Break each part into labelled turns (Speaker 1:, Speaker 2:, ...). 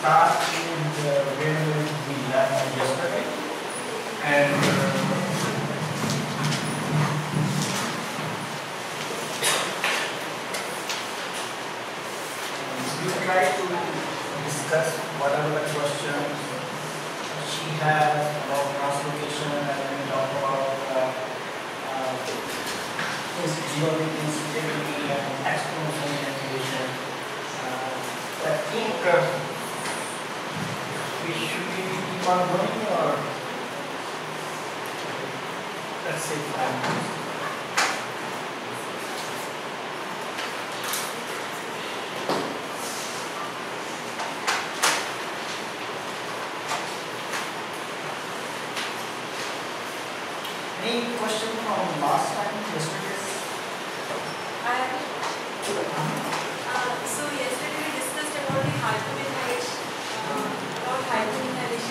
Speaker 1: start with where we left yesterday, and we try to discuss whatever the questions she has about translocation, and then talk about genomic instability and X-chromosome inactivation. I think we should keep on going, or let's say 5 minutes. Any question from last time, yesterday's?
Speaker 2: So yesterday we discussed about the hypermethylation,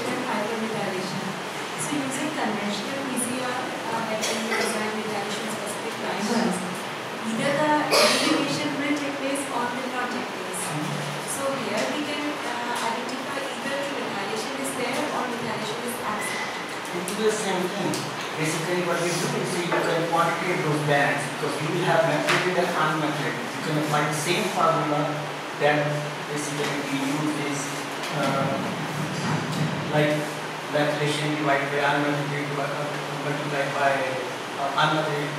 Speaker 2: and hypermethylation. So using conventional PCR, like when you design methylation specific primers, either the elimination will take place or will not take place. So here we can identify either the methylation is there or methylation is absent.
Speaker 1: We do the same thing. Basically what we do is you can quantitate those bands, because you will have methylated and unmethylated. You can apply the same formula that basically we use is like methylation divided by unmethylated multiplied by unmethylated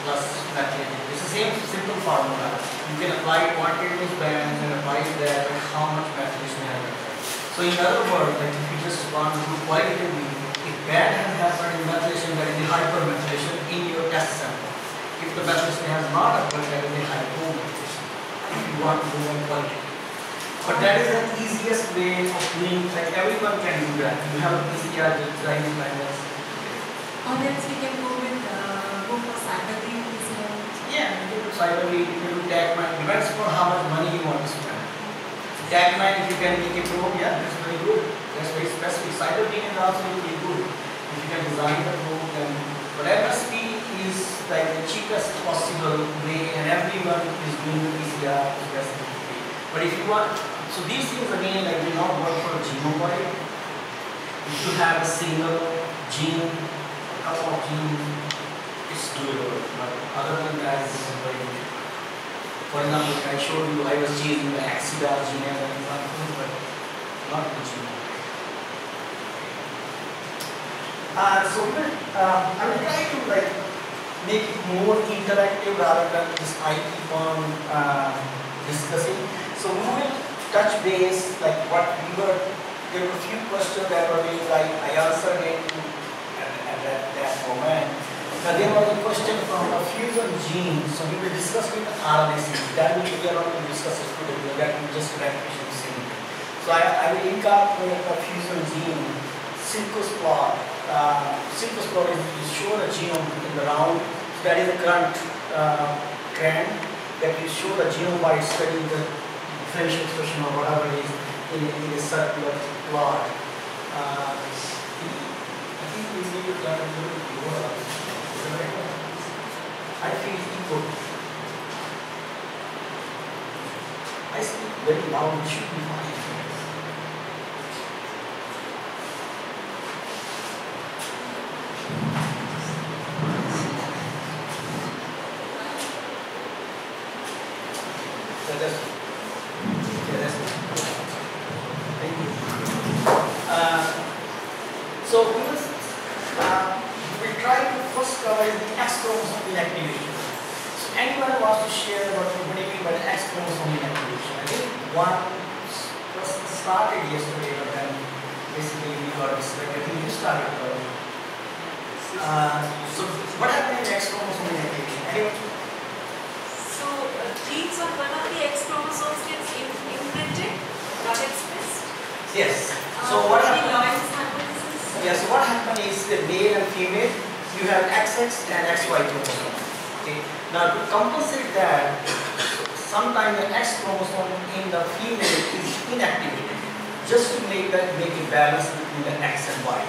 Speaker 1: plus methylated. It's the same simple formula. You can apply quantitate those bands and apply that and how much methylation has occurred. So in other words, like if you just want to do qualitatively, if bad has happened in methylation, there is the hypermethylation in your test sample. If the methylation has not occurred, there is the hypomethylation. If you want to do one quality. But that is the easiest way of doing, like everyone can do that. You have a PCR design planners.
Speaker 2: Or else we can go for cyber-green PCR.
Speaker 1: Yeah, you can do cyber-green, you can do tag-mine. Depends on how much money you want to spend. Tag-mine, if you can make a probe, yeah, that's very good. That's very specific. Cyber-green is also really good. If you can design the probe, then whatever speed is like the cheapest possible way, and everyone is doing the PCR specifically. But if you want, so these things again, like do not work for a genome-wide. If you have a single gene, a couple of genes, it's doable. But other than that, it's very difficult. For example, I showed you I was changing the axidar gene as an example, but not the genome. So I will try to like make it more interactive rather than just I keep on discussing. So we will touch base like what we were. There were a few questions that were being like I answered it at that moment. Now there was a question from a fusion gene. So we will discuss with RNA sequence. That will be around to discuss it today. That will just repetition same. So I will incorporate a fusion gene synchros plot. Synchros plot is show the genome in the round. So that is the current trend that will show the genome by studying the differential expression or whatever it is in a circular plot. I think we need to learn a little bit more. I feel equal. I speak very loud, it should be fine. Thank you. So we will try to first cover the X chromosome inactivation. So anyone wants to share what do you mean by the X chromosome inactivation? I think one person started yesterday, but then basically we got distracted. I think you started. So what happened in X chromosome inactivation? Anyone?
Speaker 2: So genes on one of the X chromosomes gets imprinted, not expressed.
Speaker 1: Yes. So what happened?
Speaker 2: Yeah,
Speaker 1: so what happened is the male and female, you have XX and XY chromosome. Okay. Now to compensate that, sometimes the X chromosome in the female is inactivated, just to make it balance between the X and Y.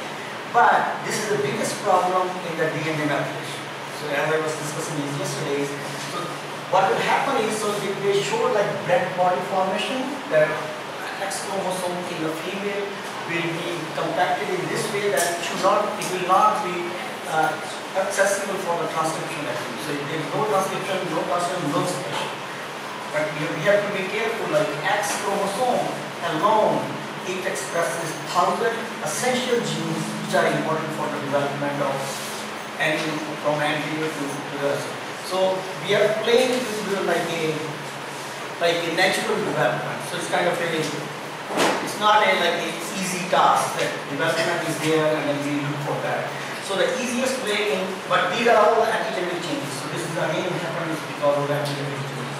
Speaker 1: But this is the biggest problem in the DNA methylation. So as I was discussing yesterday, so what will happen is, so they show like bread body formation, that X chromosome in the female will be compacted in this way that it will not be accessible for the transcription activity. So if there is no transcription, no expression. But we have to be careful, like X chromosome alone, it expresses 1,000 essential genes which are important for the development of from anterior to the. So we are playing with like a natural development. So it's kind of it's not like an easy task that development is there and then we look for that. So the easiest way but these are all epigenetic changes. So this is again happens because of epigenetic changes.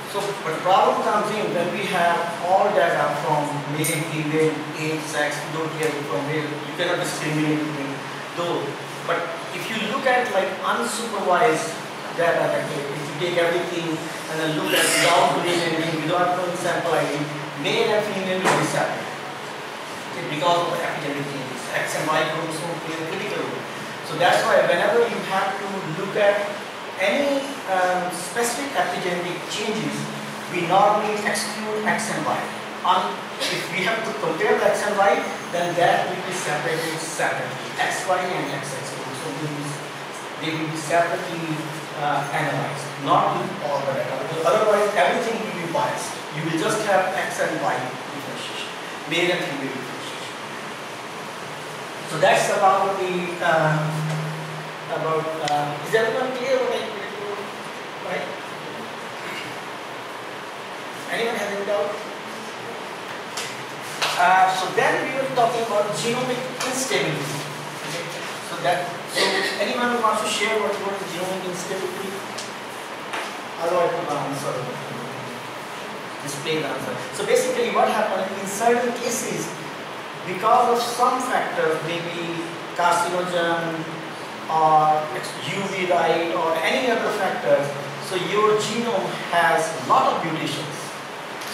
Speaker 1: So but problem comes in when we have all data from male, female, age, sex, you don't care from male, you cannot discriminate between those. But if you look at like unsupervised data, like if you take everything and then look at without doing anything, without doing sample ID, male and female will be separate. Okay, because of the epigenetic changes. X and Y chromosome play a critical role. So that's why whenever you have to look at any specific epigenetic changes, we normally exclude X and Y. If we have to compare the X and Y, then that will be separated separately. XY and XX. So they will be separately analyzed, not with all the data. Because otherwise, everything will be biased. You will just have X and Y differentiation, male and female differentiation. So that's about the is everyone clear what I did? Right? Anyone has any doubt? So then we were talking about genomic instability. Okay. So anyone who wants to share what is genomic instability? Otherwise, I will answer. Display the answer. So basically, what happens in certain cases, because of some factors, maybe carcinogen or UV light or any other factors, so your genome has a lot of mutations.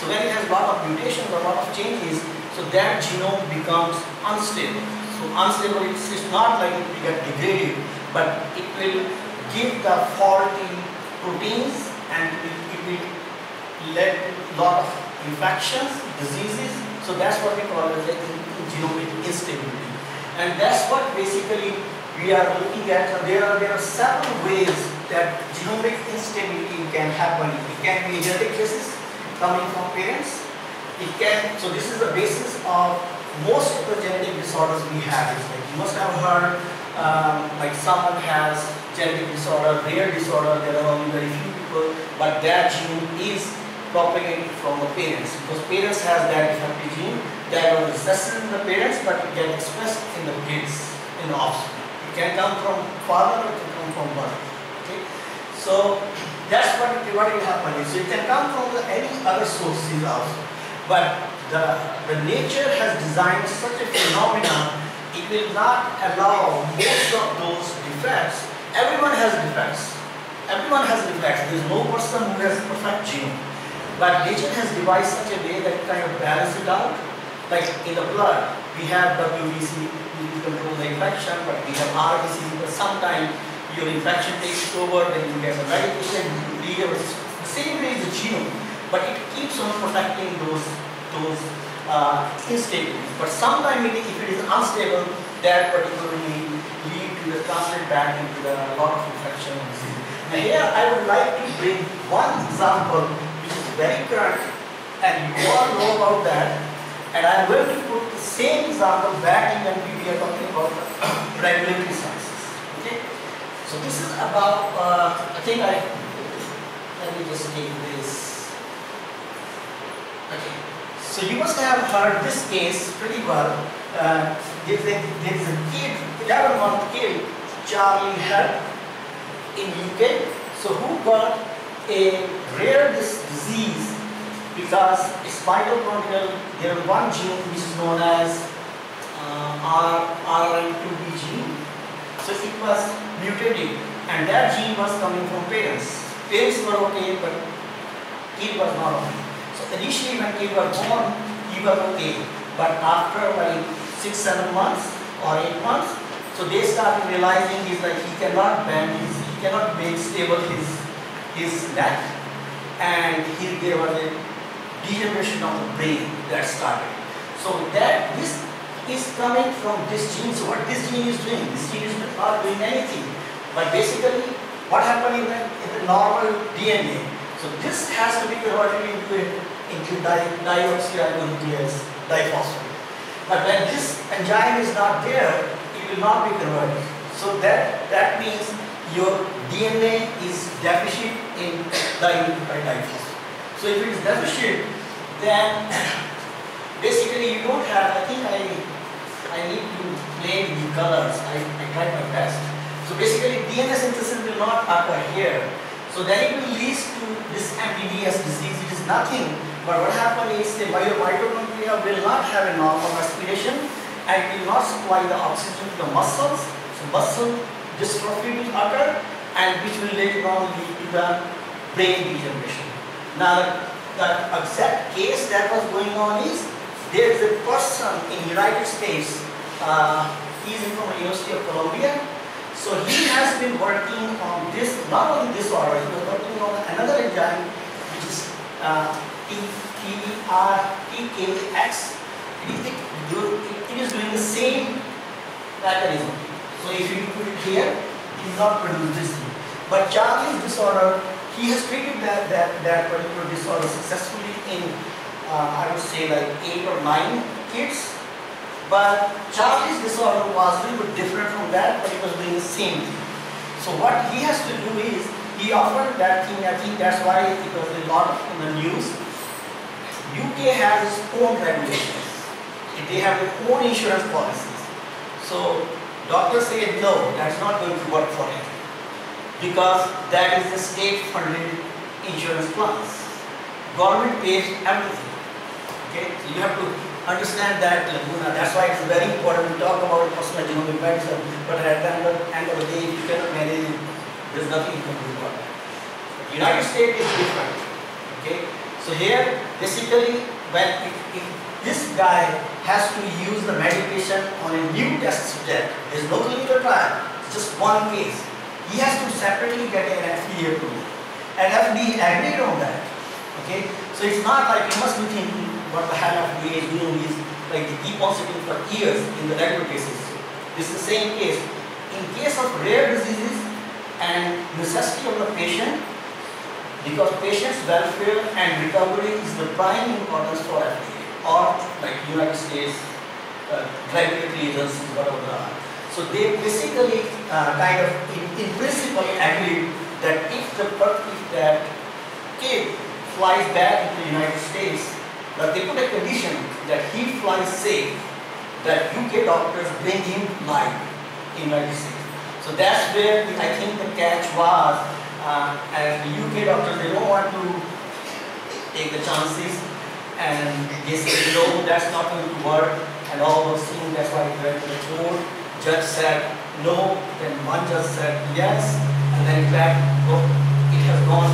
Speaker 1: So when it has a lot of mutations or a lot of changes, so that genome becomes unstable. So unstable, it's not like it will get degraded, but it will give the faulty proteins and it will lead to a lot of infections, diseases. So that's what we call as genomic instability. And that's what basically we are looking at. There are several ways that genomic instability can happen. It can be genetic cases coming from parents. So this is the basis of most of the genetic disorders we have. It's like you must have heard like someone has genetic disorder, rare disorder, there are only very few people, but that gene is propagated from the parents because parents has that defective gene that was recessive in the parents but it can express in the kids, in the offspring. It can come from father or it can come from mother. Okay? So that's what will happen. So it can come from any other sources also. But the nature has designed such a phenomenon, it will not allow most of those defects. Everyone has defects. Everyone has defects. There is no person who has a perfect genome. But nature has devised such a way that kind of balances it out. Like in the blood, we have WBC, we control the infection, but we have RBC, but sometimes your infection takes over, then you get a medication, the same way is the genome. But it keeps on protecting those instabilities. But sometimes if it is unstable, that particularly lead to the translate back into a lot of infection and disease. Now here I would like to bring one example which is very current and you all know about that. And I am going to put the same example back in when we are talking about regulatory sciences. Okay? So this is about let me just take this. Okay. So you must have heard this case pretty well. There is a kid, 11-month kid, Charlie Head in UK. So who got a rare disease because it's mitochondrial. There is one gene which is known as RRN2B gene. So it was mutated, and that gene was coming from parents. Parents were okay, but kid was not okay. So initially when kid was born, he was okay. But after like 6-7 months or 8 months, so they started realizing he's like he cannot bend, he cannot make stable his neck, and there was a degeneration of the brain that started. So that this is coming from this gene. So what this gene is doing? This gene is not doing anything. But basically, what happened in the normal DNA? So this has to be converted into dioxyribonuclease diphosphate. But when this enzyme is not there, it will not be converted. So that means your DNA is deficient in dinucleotide diphosphate. So if it is deficient, then basically you don't have, I think I need to play with the colors. I tried my best. So basically DNA synthesis will not occur here. So then it will lead to this MPDS disease. It is nothing, but what happens is the mitochondria will not have a normal respiration and it will not supply the oxygen to the muscles. So muscle dystrophy will occur and which will later on lead to the brain degeneration. Now the exact case that was going on is there is a person in the United States, he is from the University of Columbia. So he has been working on this, not only disorder, he was working on another enzyme which is TKX. It is doing the same mechanism. So if you put it here, it will not produce this thing. But Charlie's disorder, he has treated that particular disorder successfully in, I would say like 8 or 9 kids. But Charlie's disorder was a little bit different from that, but it was doing the same thing. So what he has to do is, he offered that thing, I think that's why it was a lot in the news. UK has its own regulations. They have their own insurance policies. So doctors say no, that's not going to work for him. Because that is the state-funded insurance plans. Government pays everything. Okay, so you have to understand that, Laguna. That's why it's very important to talk about personal genomic medicine. But at the end of the day, if you cannot manage it, there's nothing you can do about that. The United States is different. Okay, so here basically, when if this guy has to use the medication on a new test subject, there's no clinical trial. It's just one case. He has to separately get an FDA approval, and FDA agreed on that. Okay, so it's not like you must be thinking what the hell FDA is doing is like they keep on sitting for years in the regular cases. This is the same case. In case of rare diseases and necessity of the patient, because patient's welfare and recovery is the prime importance for FDA or like United States regulatory agencies, whatever they are. So they basically kind of in principle agree that if that kid flies back into the United States, but they put a condition that he flies safe, that UK doctors bring him live in the United States. So that's where I think the catch was, and the UK doctors, they don't want to take the chances, and they say, no, that's not going to work, and all those things. That's why it went to the court. Judge said no, then one judge said yes, and then in fact, it has gone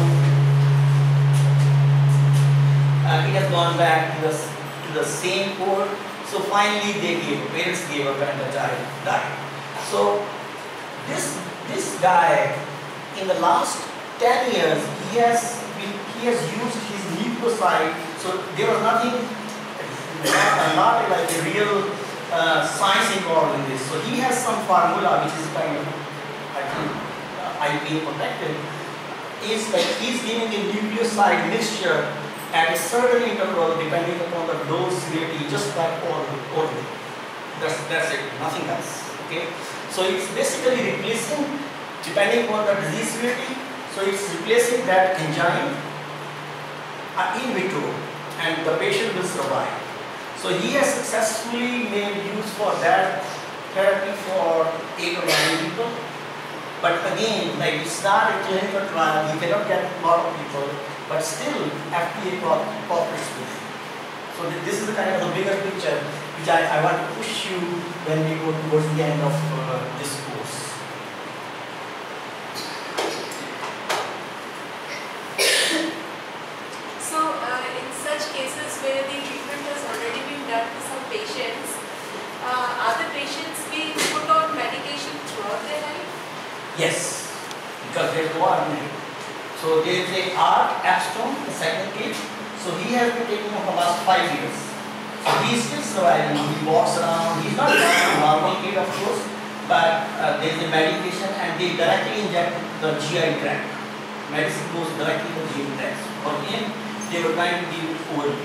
Speaker 1: back to the same court. So finally parents gave up and the child died. So this guy in the last 10 years he has used his nucleoside. So there was nothing, not like a real science involved in this. So he has some formula which is kind of, I think, IP protected. Is like he's giving a nucleoside mixture at a certain interval depending upon the dose severity, just like oral. That's it, nothing else. Okay, so it's basically replacing, depending on the disease severity. So it's replacing that enzyme in vitro, and the patient will survive. So he has successfully made use for that therapy for 8 or 9 people. But again, like it's not a clinical trial, you cannot get a lot of people, but still FDA cooperates with it. So this is the kind of the bigger picture which I want to push you when we go towards the end of this course.
Speaker 2: So in such cases where the treatment has already been done to some patients, are the patients being put on medication throughout their life?
Speaker 1: Yes, because there is no argument. So there is a art Epstone, the second case. So So he has been taking for the last 5 years. So he is still surviving. He walks around. He's not a normal kid, of course, but there is a medication and they directly inject the GI tract. Medicine goes directly to the GI tract. For him, they were trying to give it orally,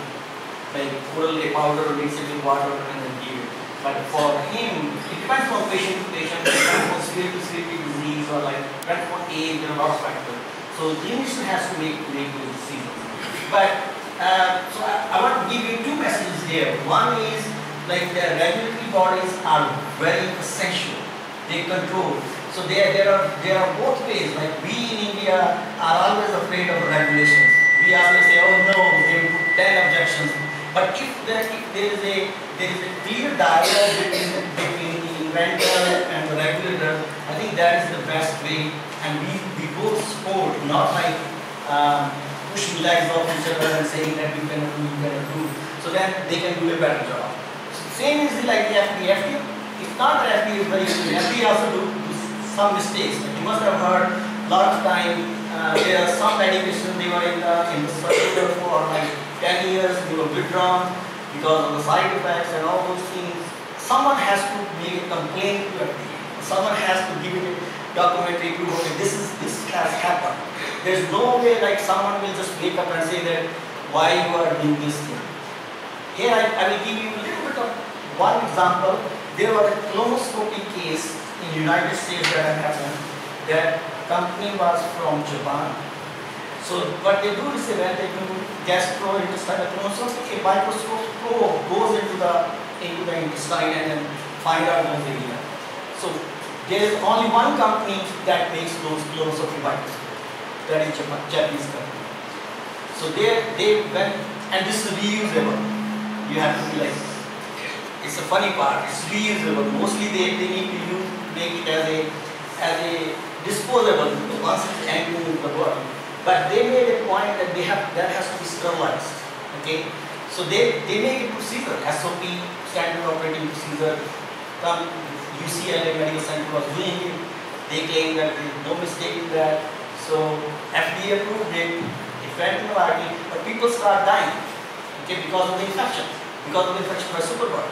Speaker 1: like orally powder or mix it with water and then give it. But for him, it depends on patient to patient, it depends on severe to severe disease or like depends on age, there are a lot of factors. So the clinician has to make those decisions. But so I want to give you 2 messages here. One is like the regulatory bodies are very essential. They control. So there are both ways. Like we in India are always afraid of regulations. We always say, oh no, they will put 10 objections. But if there is a clear dialogue between the inventor and the regulator, I think that is the best way. And we both support, not like pushing legs off each other and saying that you cannot do. So then they can do a better job. So same is like the FDA. If not, the FDA is very good. FDA also do some mistakes. You must have heard a lot of time there are some medications they were in the circular for like 10 years, they were withdrawn because of the side effects and all those things. Someone has to make a complaint to FDA. Someone has to give it a documentary proof. Okay, this has happened. There's no way like someone will just wake up and say that why you are doing this thing. Here I will give you a little bit of one example. There was a colonoscopy case in the United States that had happened. That company was from Japan. So what they do is when they do gastrointestinal colonoscopy, a microscope probe goes into the intestine and then find out those areas. So there is only one company that makes those colonoscopy microscopes. That is Japanese company. So they went, and this is reusable. You have to be like, it's a funny part, it's reusable. Mostly they need to make it as a disposable once it's entering the body. But they made a point that that has to be sterilized. Okay? So they make a procedure, SOP, standard operating procedure. UCLA Medical Center was doing it. They claim that there is no mistake in that. So FDA approved it, it went to the market, but people start dying, okay, because of the infection by superbug.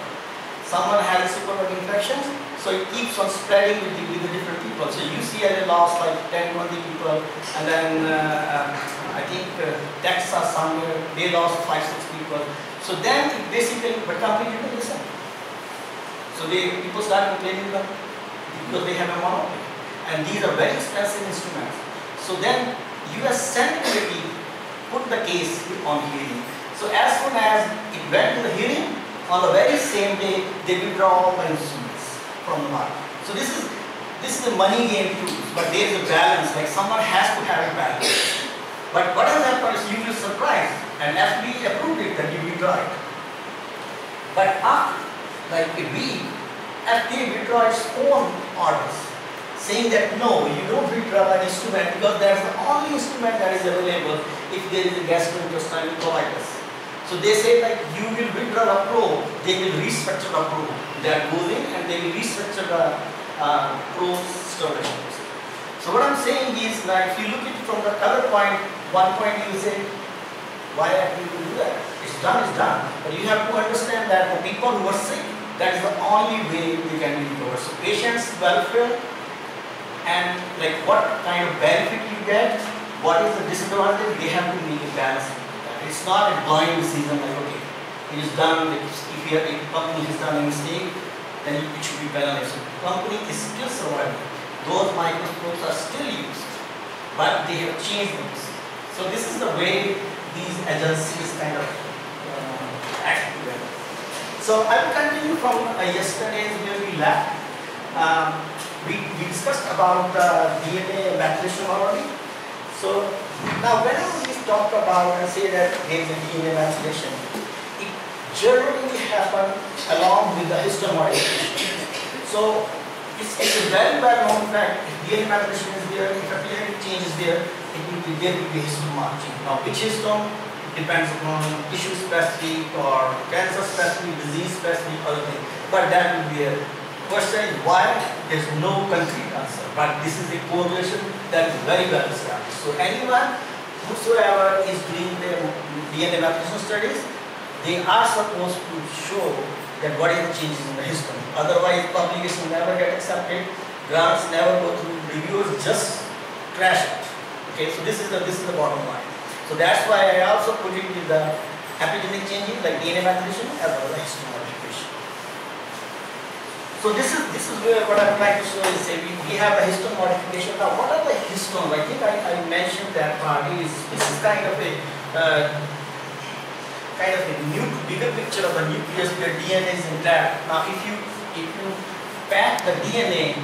Speaker 1: Someone has a superbug infection, so it keeps on spreading with the different people. So UCLA lost like 10, 20 people, and then I think Texas somewhere, they lost 5, 6 people. So then it basically, but company didn't listen. So people start complaining about because they have a monopoly. And these are very expensive instruments. So then US Senate committee put the case on hearing. So as soon as it went to the hearing, on the very same day, they withdraw all the instruments from the market. So this is a money game too, but there is a balance, like someone has to have a balance. But what has happened is you will be surprised, and FDA approved it that you withdraw it. But after like a week, FDA withdraw its own orders, saying that no, you don't withdraw an instrument because that's the only instrument that is available if there is a gastrointestinal colitis. So they say like you will withdraw a probe, they will restructure the probe that goes in and they will restructure the probe storage. So what I'm saying is that if you look at it from the other point, one point you say, why have you to do that? It's done, But you have to understand that for people who are sick, that is the only way they can be recovered. So patients' welfare and like what kind of benefit you get, what is the disadvantage, they have to make a balance. It's not a blind decision like okay, it is done, if a company has done a mistake, then it should be penalized. So the company is still surviving. Those microscopes are still used, but they have changed them. So this is the way these agencies kind of act together. So I will continue from yesterday's where we left. We discussed about DNA methylation already. So now whenever we talk about and say that there is a DNA methylation, it generally happens along with the histone modification. So it's a very well known fact. If DNA methylation is there, if a DNA change is there, there will be histone marching. Now which histone depends upon tissue specific or cancer specific, disease specific, other things. But that will be a question is why there is no concrete answer. But this is a correlation that is very well established. So anyone whosoever is doing their DNA methylation studies, they are supposed to show that what is the changes in the histone. Otherwise, publication never get accepted, grants never go through, reviewers just trash it. Okay, so this is the bottom line. So that's why I also put it with the epigenetic changing like DNA methylation as well as histone modification. So this is where what I'm trying to show is say we have a histone modification. Now what are the histones? I think I mentioned that part is this is kind of a new bigger picture of the nucleus where DNA is intact. Now if you pack the DNA,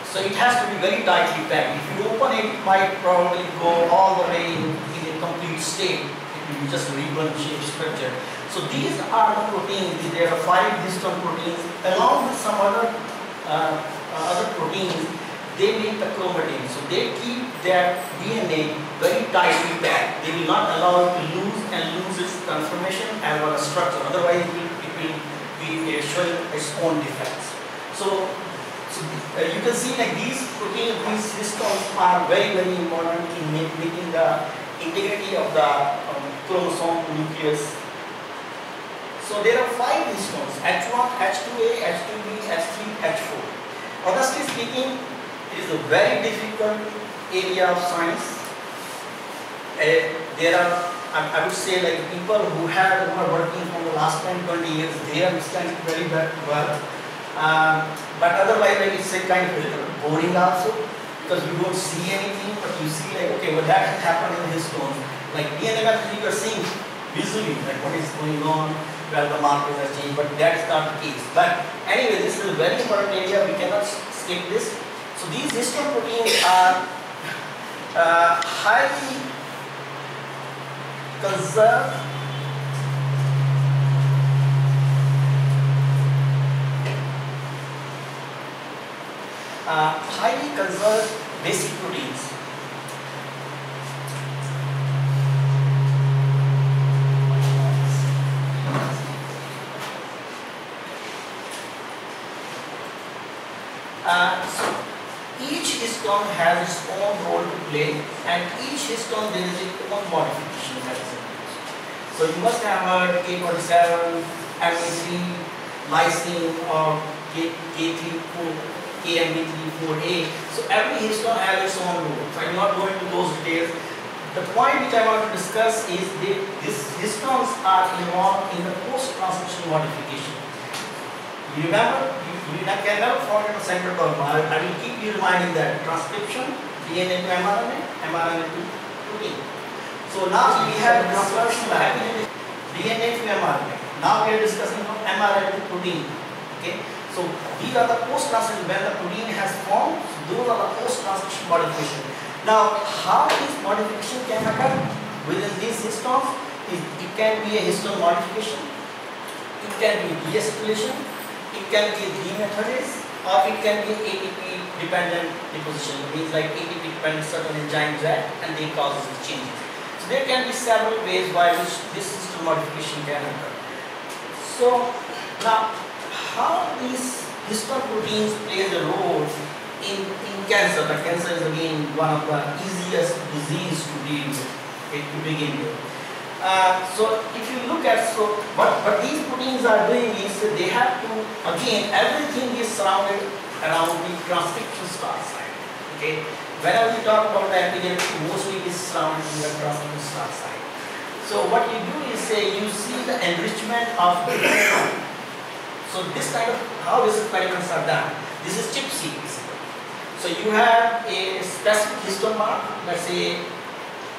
Speaker 1: so it has to be very tightly packed. If you open it, it might probably go all the way in a complete state. It will be just a ribbon shaped structure. So these are the proteins. There are 5 histone proteins along with some other proteins. They make the chromatin. So they keep their DNA very tightly packed. They will not allow it to lose its conformation as well as structure. Otherwise, it will be showing its own defects. So you can see like these proteins, these histones are very important in making the integrity of the chromosome nucleus. So there are 5 histones: H1, H2A, H2B, H3, H4. Honestly speaking, it is a very difficult area of science. There are, I would say, like people who are working for the last 10-20 years, they understand it very well. But otherwise, like it's a kind of a little boring also, because you don't see anything, but you see like, okay, well that happened in histones. Like DNA methylation, you are seeing visually like what is going on, where the markers are changed, but that's not the case. But anyway, this is a very important area, we cannot skip this. So these histone proteins are highly conserved basic proteins. So each histone has its own role to play, and each histone there is its own modification that is introduced. So you must have heard K47, ME3, lysine, or KMB34A. So every histone has its own role. So I'm not going into those details. The point which I want to discuss is these histones are involved in the post-transcription modification. You remember? You can never forget the central dogma. I will keep you reminding that transcription, DNA to mRNA, mRNA to protein. So now we have discussed DNA to mRNA. Now we are discussing mRNA to protein. Okay. So these are the post-transcription. When the protein has formed, those are the post-transcription modification. Now, how this modification can occur within these histones? It can be a histone modification. It can be deacetylation. It can be demethylase, or it can be ATP dependent deposition. It means like ATP dependent certain enzymes act and they cause the changes. So there can be several ways by which this histone modification can occur. So now, how these histone proteins plays a role in cancer? The cancer is again one of the easiest disease to deal with, to begin with. So if you look at, what these proteins are doing is they have to, again, everything is surrounded around the transcription start site. Okay, whenever we talk about the epigenetic, mostly it is surrounded in the transcription start site. So what you do is say you see the enrichment of the so this kind of how these experiments are done. This is chip sequence. So you have a specific histone mark, let's say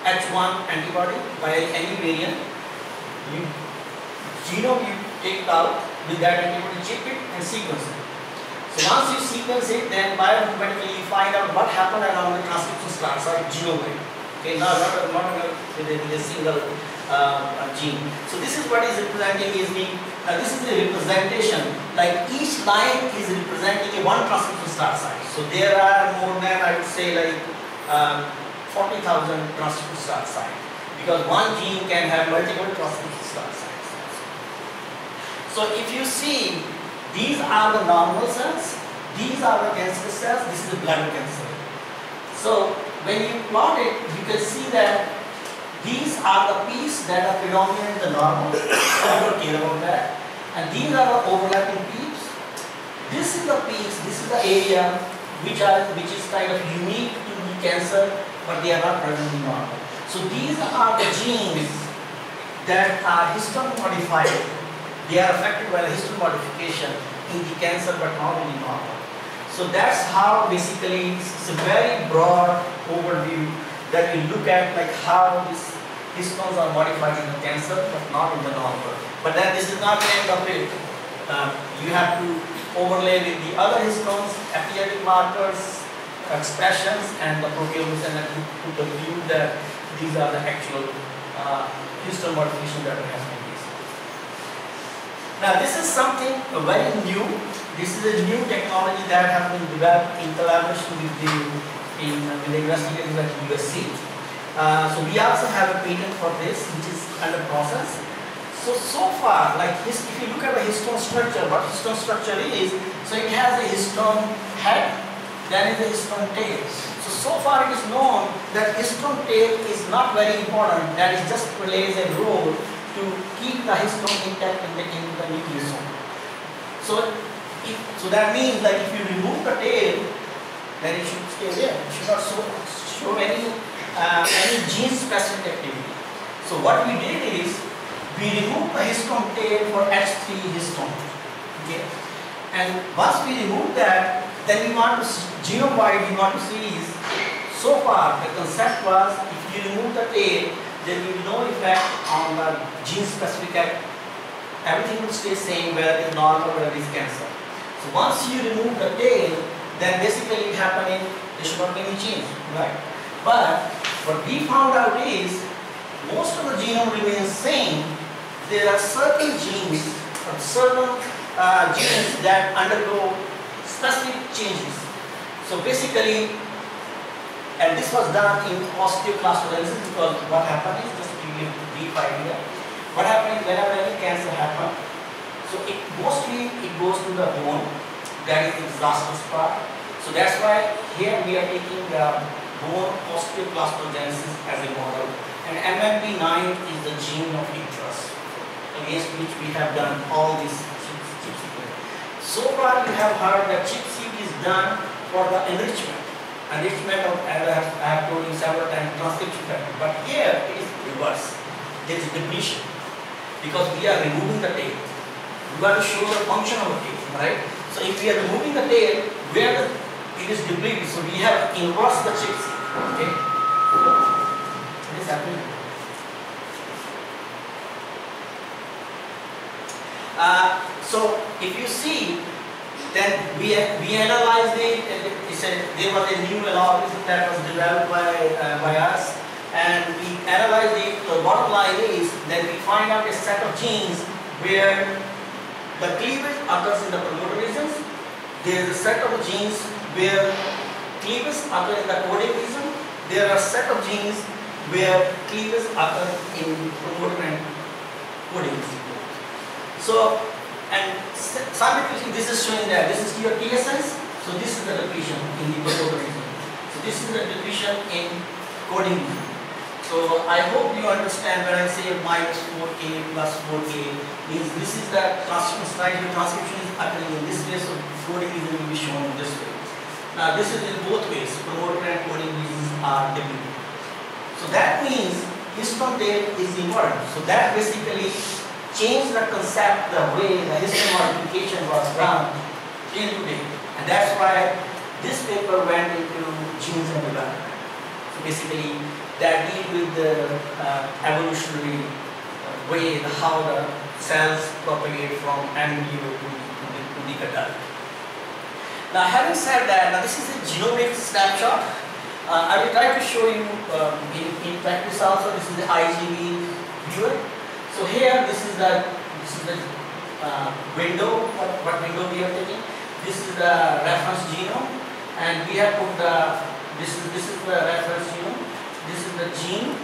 Speaker 1: H1 antibody by any variant. Genome you take it out with that antibody, chip it and sequence it. So once you sequence it, then bioinformatically you find out what happened along the transcription start site genome. Okay, now not with a single gene. So this is what is representing is this is the representation. Like each line is representing one transcription start site. So there are more than, I would say, like 40,000 transcription start sites, because one gene can have multiple transcription start sites. So if you see, these are the normal cells, these are the cancer cells, this is the bladder cancer. So when you plot it, you can see that These are the peaks that are predominant in the normal. So you don't care about that. And these are the overlapping peaks. This is the peaks. This is the area which is kind of unique to the cancer, but they are not present in normal. So these are the genes that are histone modified. They are affected by the histone modification in the cancer, but not in the normal. So that's how basically it's a very broad overview that we look at, like how these histones are modified in the cancer, but not in the normal. But then this is not the end of it. You have to overlay with the other histones, epigenetic markers, expressions, and the proteomics, and then to the view that these are the actual histone modifications that are happening. Now this is something very new. This is a new technology that has been developed in collaboration with the investigators at USC. So we also have a patent for this, which is under process. So far, like if you look at the histone structure, what histone structure is, so it has a histone head, then is a histone tail. So far it is known that histone tail is not very important, that it just plays a role to keep the histone intact in the nucleosome. So that means that if you remove the tail, then it should stay there. It should not show any gene-specific activity. So what we did is, we remove the histone tail for H3 histone. Okay? And once we remove that, then we want to genome-wide, we want to see is, so far the concept was, if you remove the tail, there will be no effect on the gene-specific activity. Everything will stay same, whether it is normal or whether it is cancer. So once you remove the tail, then basically it happening, there should not be any change, right? But what we found out is, most of the genome remains same. There are certain genes that undergo specific changes. So basically, and this was done in osteoclastosis, because what happened is, just to give you a brief idea, what happened is whenever any cancer happens, so mostly it goes to the bone, that is the exhaustus part. So that's why here we are taking the bone osteoclastogenesis as a model, and MMP9 is the gene of interest, against which we have done all these chip sequence. So far you have heard that chip seq is done for the enrichment of, as I have told you several times, transcription factor. But here it is reverse. There is depletion, because we are removing the tail. We want to show the function of the tail, right? So if we are removing the tail, where it is depleted, so we have inverse the chip seq. Okay, it is happening. So if you see, then we analyzed it. There was a new algorithm that was developed by us, and we analyzed it. The bottom line is that we find out a set of genes where the cleavage occurs in the promoter regions. There is a set of genes where cleavage occurs in the coding region. There are a set of genes where cleavage occurs in promoter and coding region. So, and simultaneously this is showing that this is your TSS, so this is the depletion in the promoter region. So this is the depletion in coding region. So I hope you understand when I say minus 4K plus 4K means this is the transcription slide. The transcription is occurring in this way, so coding region will be shown this way. Now this is in both ways, promoter and coding regions are depleted. So that means histone tail is inverted. So that basically changed the concept, the way the histone modification was done till today. And that's why this paper went into genes and development. So basically, that deal with the evolutionary way, how the cells propagate from embryo to the adult. Now, having said that, now this is a genomic snapshot. I will try to show you in practice also. This is the IGV viewer. So here, this is the window. What window we are taking? This is the reference genome, and we have put this is the reference genome. This is the gene.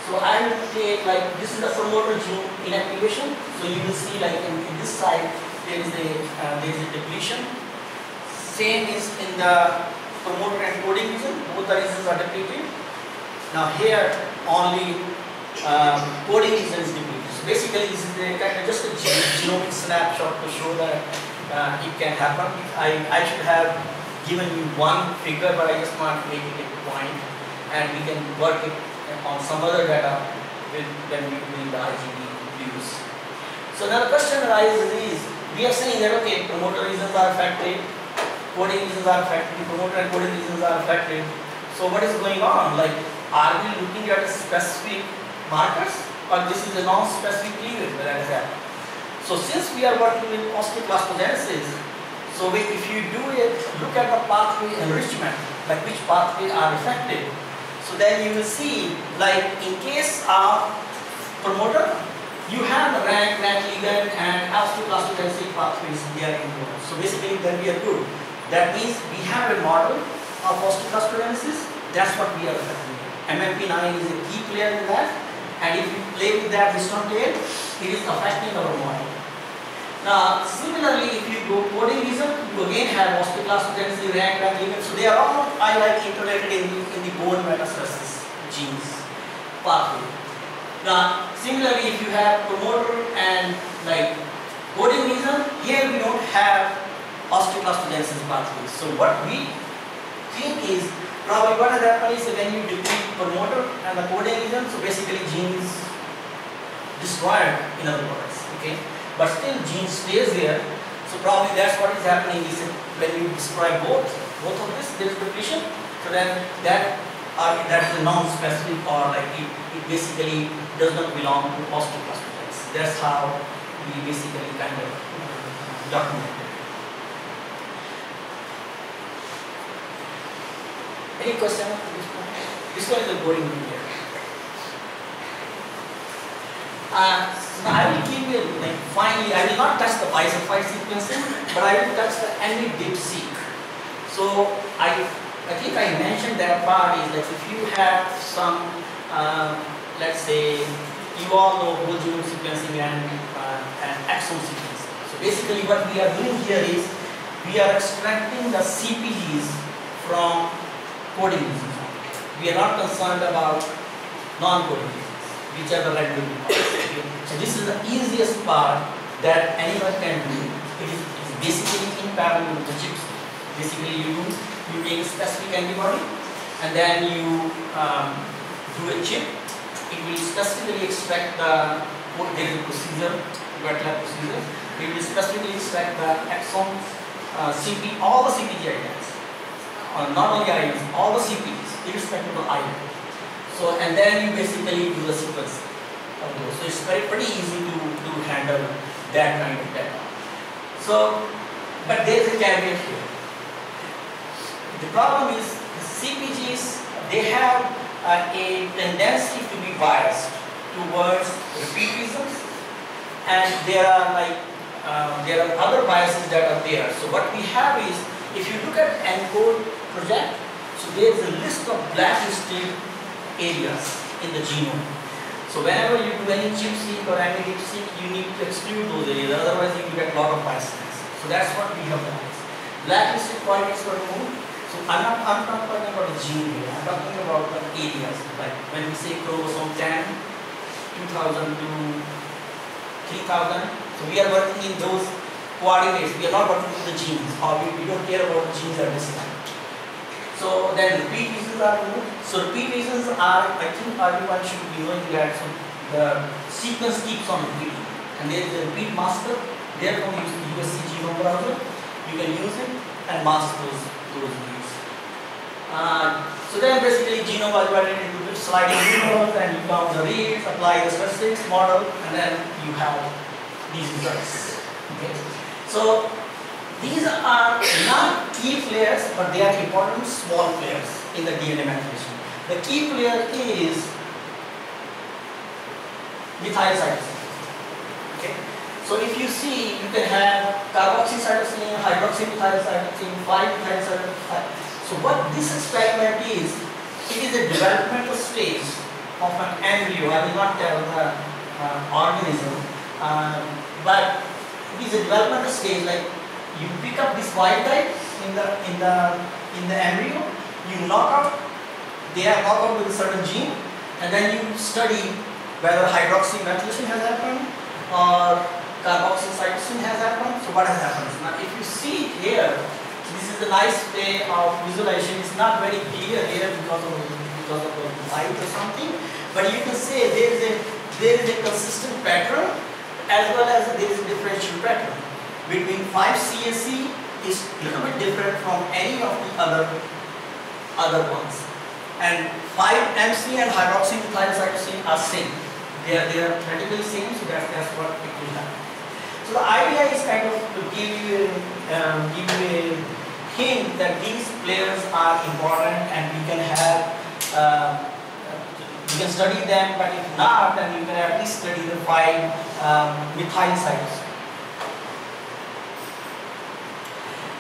Speaker 1: So I will take like this is the promoter gene inactivation. So you will see like in this side there is a depletion. Same is in the promoter and coding region. Both the regions are depleted. Now here only coding region is depleted. So basically, this is kind of just a genomic snapshot to show that it can happen. I should have given you one figure, but I just want to make it a point, and we can work it on some other data when we do the IGB views. So now the question arises is, we are saying that okay, promoter regions are affected, coding regions are affected, promoter and coding regions are affected. So what is going on? Like, are we looking at specific markers, or this is a non-specific cleavage that has happened? So since we are working with osteoclastogenesis, so if you do it, look at the pathway enrichment, like which pathway are affected. So then you will see, like in case of promoter, you have the rank ligand and osteoclastogenesis pathways they are involved. So basically then we are good. That means we have a model of osteoclastogenesis. That's what we are affecting. MMP9 is a key player in that, and if you play with that histone tail, it is affecting our model. Now, similarly, if you go coding region, you again have osteoclastogenesis, rank ligand. So they are all interrelated in the bone metastasis genes pathway. Now, similarly, if you have promoter and like coding region, here we don't have osteoclastogenesis pathways. So what we think is probably what has happened is when you deplete promoter and the coding region, so basically genes destroyed, in other words, okay. But still gene stays here, so probably that's what is happening is when you destroy both of this, there is depletion. So then that is a non-specific, or like it basically does not belong to osteoclastogenesis. That's how we basically kind of document it. Any question on this one? This one is a boring video. So I will give you, like, finally, I will not touch the bisulfite sequencing, but I will touch the NV-DIP-seq. So I think I mentioned that part is that if you have some, let's say, you all know whole genome sequencing and exome sequencing. So basically what we are doing here is, we are extracting the CPGs from coding regions. We are not concerned about non-coding regions, which are the random parts. Okay? So this is the easiest part that anyone can do. It is basically in parallel with the chips. Basically you take a specific antibody and then you do a chip. It will specifically extract there is a procedure, wet lab procedure. It will specifically extract the exome, all the CPG items. Not only items, all the CPGs, irrespective of the item. So, and then you basically do the sequence of those. So it's pretty easy to handle that kind of data. So, but there is a caveat here. The problem is the CPGs, they have a tendency to be biased towards repeat reasons, and there are other biases that are there. So what we have is, if you look at ENCODE project, so there is a list of blacklisted areas in the genome. So whenever you do any chip-seq or any dip-seq, you need to exclude those areas, otherwise you will get a lot of biases. So that's what we have done. Blacklisted points were removed. So I'm not talking about a gene here, I'm talking about the areas. Like when we say chromosome 10, 2000 to 3000, so we are working in those coordinates. We are not working with the genes, or we don't care about the genes at this time. So then repeat regions are removed. So repeat regions are, I think everyone should be knowing that. So the sequence keeps on repeating, and there is a repeat master. Therefore, use the USC genome browser. You can use it and mask those views. So then basically genome was divided into sliding windows, and you count the reads, apply the statistics model, and then you have these results. Okay. So these are not key players, but they are important small players in the DNA methylation. The key player is methyl cytosine. Okay. So if you see, you can have carboxycytosine, hydroxymethyl cytosine, 5-methyl cytosine. So what this experiment is, it is a developmental stage of an embryo. I will not tell the organism, but it is a developmental stage. Like you pick up this wild type in the embryo, you knock out. They are knocked out with a certain gene, and then you study whether hydroxymethylation has happened or carboxycytosine has happened. So what has happened? Now if you see here, this is a nice way of visualization. It's not very clear here because of the light or something, but you can say there is a consistent pattern as well as there is a differential pattern. Between 5-CSE is a little bit different from any of the other ones, and 5-MC and hydroxymethylcytosine are same. They are practically same, so that's what it will happen. So the idea is kind of to give you a hint that these players are important, and we can have you can study them, but if not, then you can at least study the 5-methyl cytosine.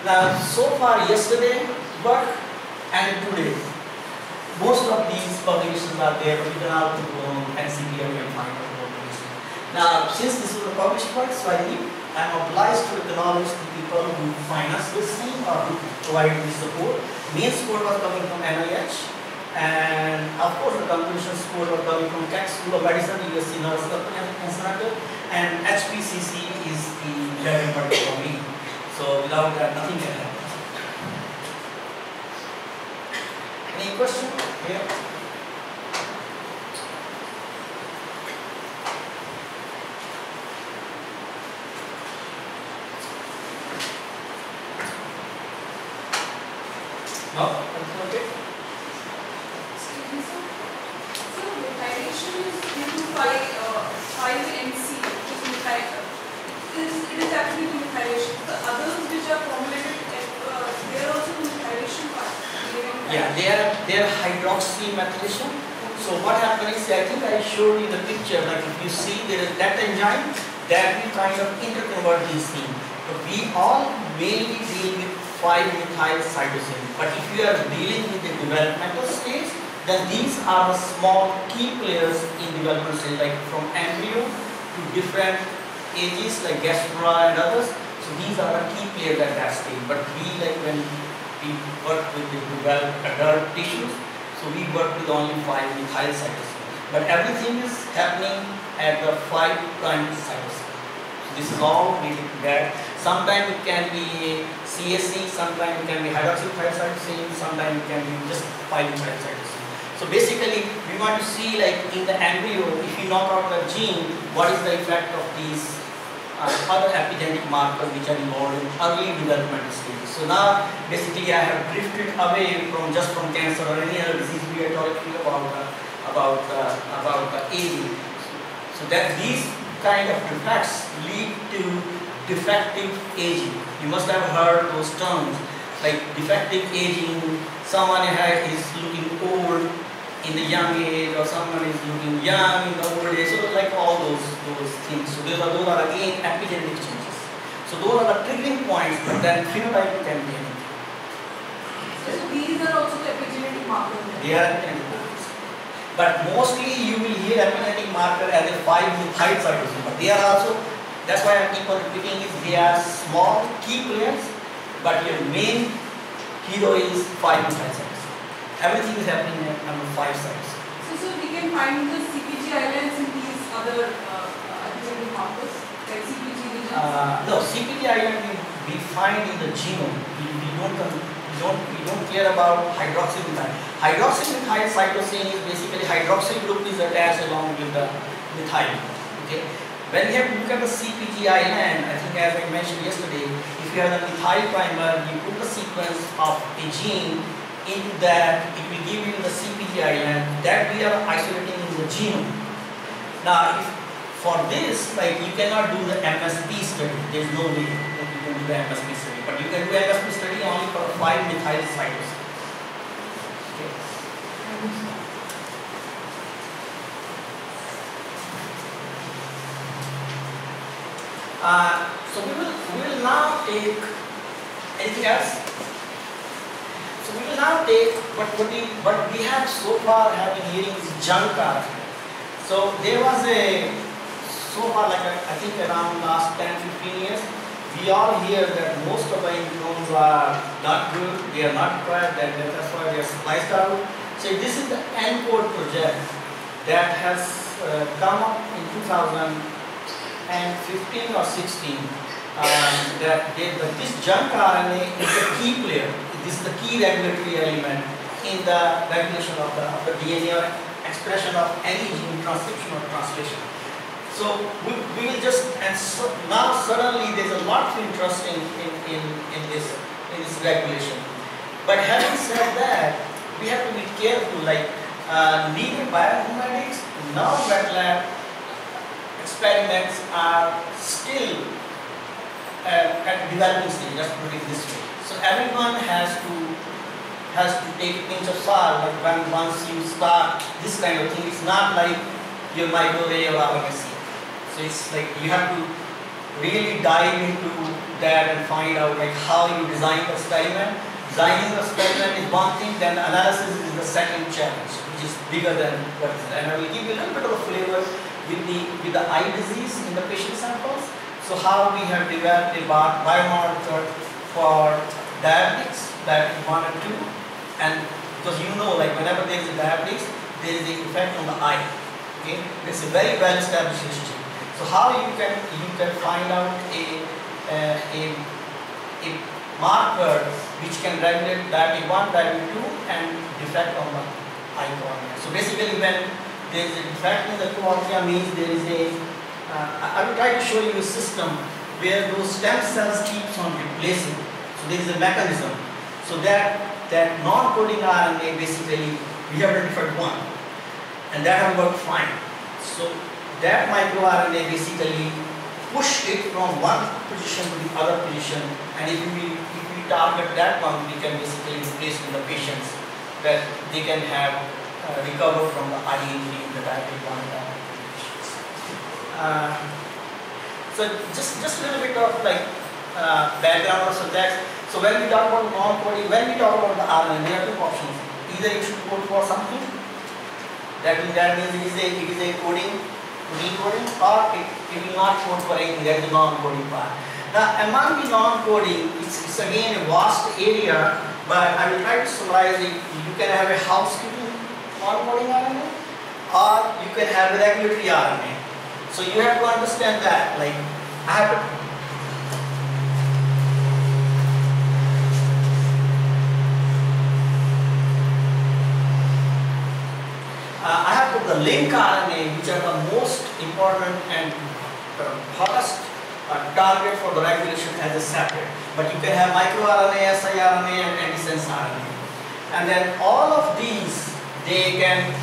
Speaker 1: Now, so far yesterday work and today, most of these publications are there, but you can also go on NCBI and find out more publications. Now, since this is a published work, so I am obliged to acknowledge the people who finance this thing or who provide the support. Main support was coming from NIH, and of course the conclusion support was coming from Keck School of Medicine, USC Nurse Center, and HPCC is the learning body for me. So without that, nothing can happen. Any question here? No? Okay.
Speaker 3: So methylation is due to 5-MC, which is methyl. It is actually methylation. The others which are formulated, they are also methylation part.
Speaker 1: Yeah, they are hydroxymethylation. So what happens is, I think I showed you the picture, like if you see there is that enzyme that will kind of interconvert these things. But we all mainly deal with 5-methyl cytosine. But if you are dealing with the developmental stage, then these are the small key players in development stage, like from embryo to different ages like gastrula and others. So these are the key players at that stage. But we, like when we work with the developed adult tissues, so we work with only 5-methyl cytosine. But everything is happening at the 5' cytosine. So this is all related to that. Sometimes it can be CSE, sometimes it can be hydroxymethyl cytosine, sometimes it can be just 5-methyl cytosine. So basically, we want to see, like in the embryo, if you knock out the gene, what is the effect of these other epigenetic markers which are involved in early developmental stages. So now, basically, I have drifted away from just from cancer or any other disease. We are talking about aging. So that these kind of defects lead to defective aging. You must have heard those terms like defective aging. Someone is looking old in the young age, or someone is looking young in the old age. So like all those things. So those are again epigenetic changes. So those are the triggering points, but then phenotype can be anything.
Speaker 3: So these are also the epigenetic markers.
Speaker 1: They are epigenetic markers. But mostly you will hear epigenetic marker as a 5-methyl cytosine. But they are also, that's why I keep on repeating is they are small key players, but your main hero is 5-methyl cytosine. Everything is happening at number 5 sites.
Speaker 3: So we can find the CPG islands in these other epigenetic markers, like CPG regions?
Speaker 1: No, CPG island we find in the genome. We don't care about hydroxymethyl. Hydroxymethyl cytosine is basically hydroxyl group is attached along with the methyl. Okay. When you have to look at the CPG island, I think as I mentioned yesterday, if you have a methyl primer, you put the sequence of a gene into that, it will give you the CPG island that we are isolating in the genome. Now, if for this, like you cannot do the MSP study. There is no way that you can do the MSP study, but you can do MSP study only for 5-methyl cytosine. Okay. So we will now take anything else. So we will now take what we have so far have been hearing is junk art. So there was so far I think around last 10-15 years, we all hear that most of the introns are not good, they are not required, that's why they are spliced out. So this is the ENCODE project that has come up in 2015 or 16 this junk RNA is the key player. This is the key regulatory element in the regulation of the DNA or expression of any gene transcription or translation. So we will just, and so now suddenly there's a lot of interest in this regulation. But having said that, we have to be careful, like neither bioinformatics nor wet lab experiments are still at developing stage, let's put it this way. So everyone has to take a pinch of salt, like once you start this kind of thing, it's not like your microwave or RNA. So it's like you have to really dive into that and find out like how you design the experiment. Designing the experiment is one thing, then analysis is the second challenge, which is bigger than what is. And I will give you a little bit of a flavor with the eye disease in the patient samples. So how we have developed a biomarker for diabetes, diabetes 1 and 2, and because you know, like whenever there is a diabetes, there is an effect on the eye. Okay, it's a very well established relationship. So how you can find out a marker which can regulate diabetes 1, diabetes 2, and defect on the eye cornea. So basically, when there is a defect in the cornea, means there is a I will try to show you a system where those stem cells keeps on replacing. So there is a mechanism. So that non-coding RNA, basically we have identified one, and that has worked fine. So that microRNA basically push it from one position to the other position, and if we target that one, we can basically replace in the patients that they can have recover from the eye injury in the diabetic 1 patients. So just a little bit of like background or subject. So when we talk about non-coding, when we talk about the RNA, there are two options. Either it should code for something, that means it is a coding, recoding, or it will not code for anything, that is the non-coding part. Now among the non-coding, it's again a vast area, but I will try to summarize it. You can have a housekeeping non-coding RNA, or you can have a regulatory RNA. So you have to understand that, like I have put the link RNA, which are the most important and hottest target for the regulation as a separate. But you can have microRNA, siRNA, and antisense RNA. And then all of these, they can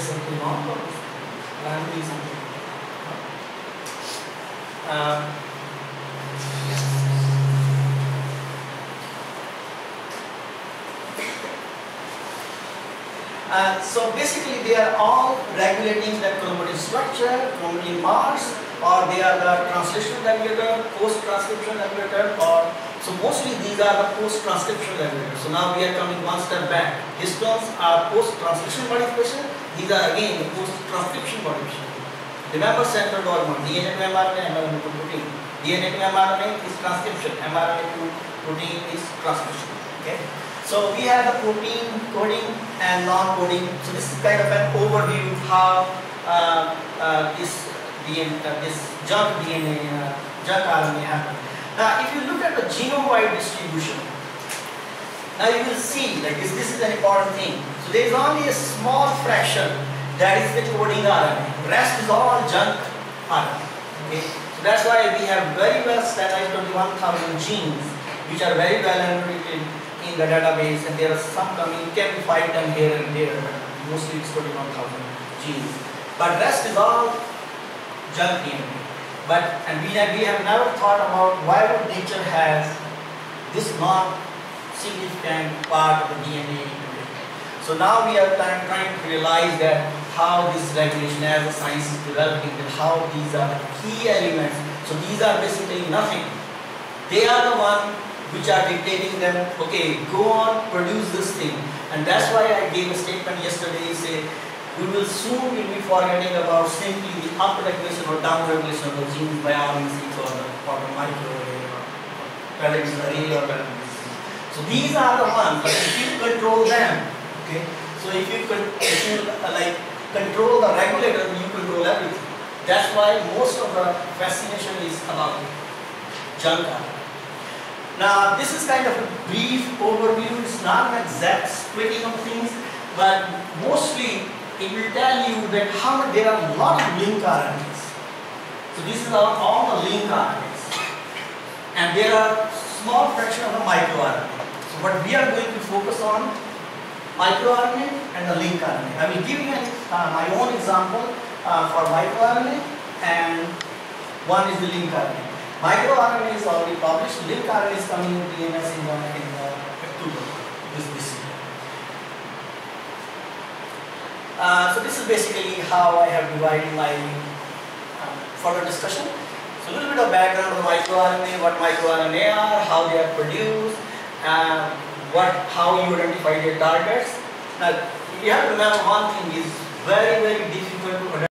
Speaker 1: something wrong or randomly something. So basically they are all regulating the chromatin structure, chromatin marks, or they are the translational regulator, post-transcription regulator, or so mostly these are the post-transcription regulators. So now we are coming one step back. Histones are post-transcription modification. These are again the post-transcription modification. Remember central dogma: DNA to mRNA, mRNA to protein. DNA to mRNA is transcription. mRNA to protein is transcription. Okay. So we have the protein coding and non-coding. So this is kind of an overview of how this junk DNA, junk RNA happens. Now, if you look at the genome-wide distribution, now you will see like this is an important thing. So there is only a small fraction that is the coding RNA. The rest is all junk RNA. Okay? So that's why we have very well standardized 21,000 genes, which are very well enriched in the database, and there are some coming, can be 5 times here and there, but mostly it's 21,000 genes. But rest is all junk DNA. And we have never thought about why would nature has this non-significant part of the DNA into it. So now we are trying to realize that how this regulation as a science is developing, and how these are the key elements. So these are basically nothing. They are the one which are dictating them, okay, go on, produce this thing. And that's why I gave a statement yesterday, say, we will soon be forgetting about simply the up regulation or down regulation of the genes by RNA-seq or the microarray. whether it is array or whether it is. So these are the ones, but if you control them, okay. So if you like control the regulator, you control everything. That's why most of the fascination is about junk RNA. Now this is kind of a brief overview. It's not an exact splitting of things, but mostly it will tell you that how much there are a lot of link RNAs. So this is all the link RNAs, and there are small fraction of the microRNA. So what we are going to focus on, microRNA and the link RNA. I will give you my own example for microRNA, and one is the link RNA. MicroRNA is already published. Link RNA is coming in PNS in October this year. So this is basically how I have divided my further discussion. So a little bit of background on microRNA, what microRNA are, how they are produced, how you identify their targets. Now you have to remember one thing is very, very difficult to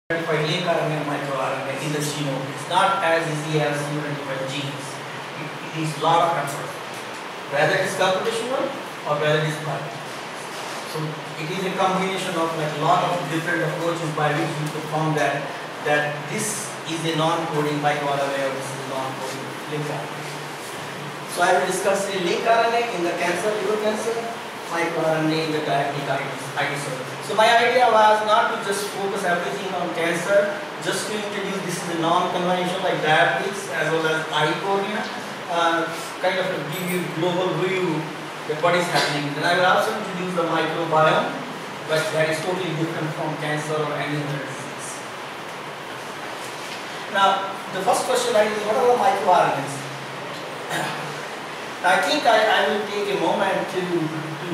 Speaker 1: identify link RNA and microRNA in the genome. It's not as easy as you identify genes. It needs a lot of effort, whether it is computational or whether it is biological. So it is a combination of like a lot of different approaches by which you can found that this is a non-coding microRNA or this is a non-coding link RNA. So I will discuss the link RNA in the cancer, liver cancer, microRNA in the diabetes. So my idea was not to just focus everything on cancer, just to introduce this is a non-conventional like diabetes as well as eye cornea, kind of give you global view that what is happening. Then I will also introduce the microbiome, but that is totally different from cancer or any other disease. Now the first question is, what are the microRNAs? I think I will take a moment to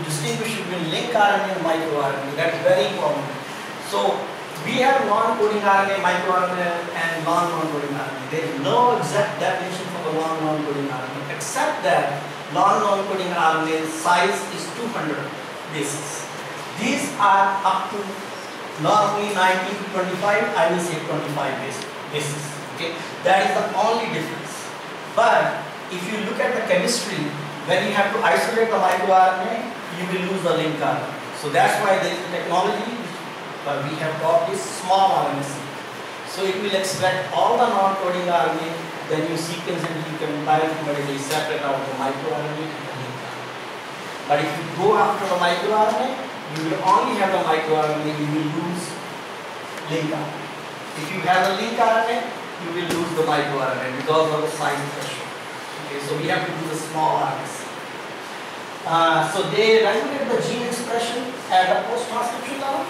Speaker 1: distinguish between link RNA and microRNA. That is very important. So we have non-coding RNA, microRNA, and non-coding RNA. There is no exact definition for the non-coding RNA, except that non-coding RNA size is 200 bases. These are up to normally 19 to 25. I will say 25 bases. Okay, that is the only difference. But if you look at the chemistry, when you have to isolate the microRNA, you will lose the link RNA. So that's why there is a technology, but we have got this small RNA seq. So it will extract all the non-coding RNA, then you sequence and you can bioinformatically separate out the microRNA and the link RNA. But if you go after the microRNA, you will only have the microRNA, you will lose link RNA. If you have a link RNA, you will lose the microRNA because of the size threshold. Okay, so we have to do the small RNA. So they regulate the gene expression at the post-transcription level.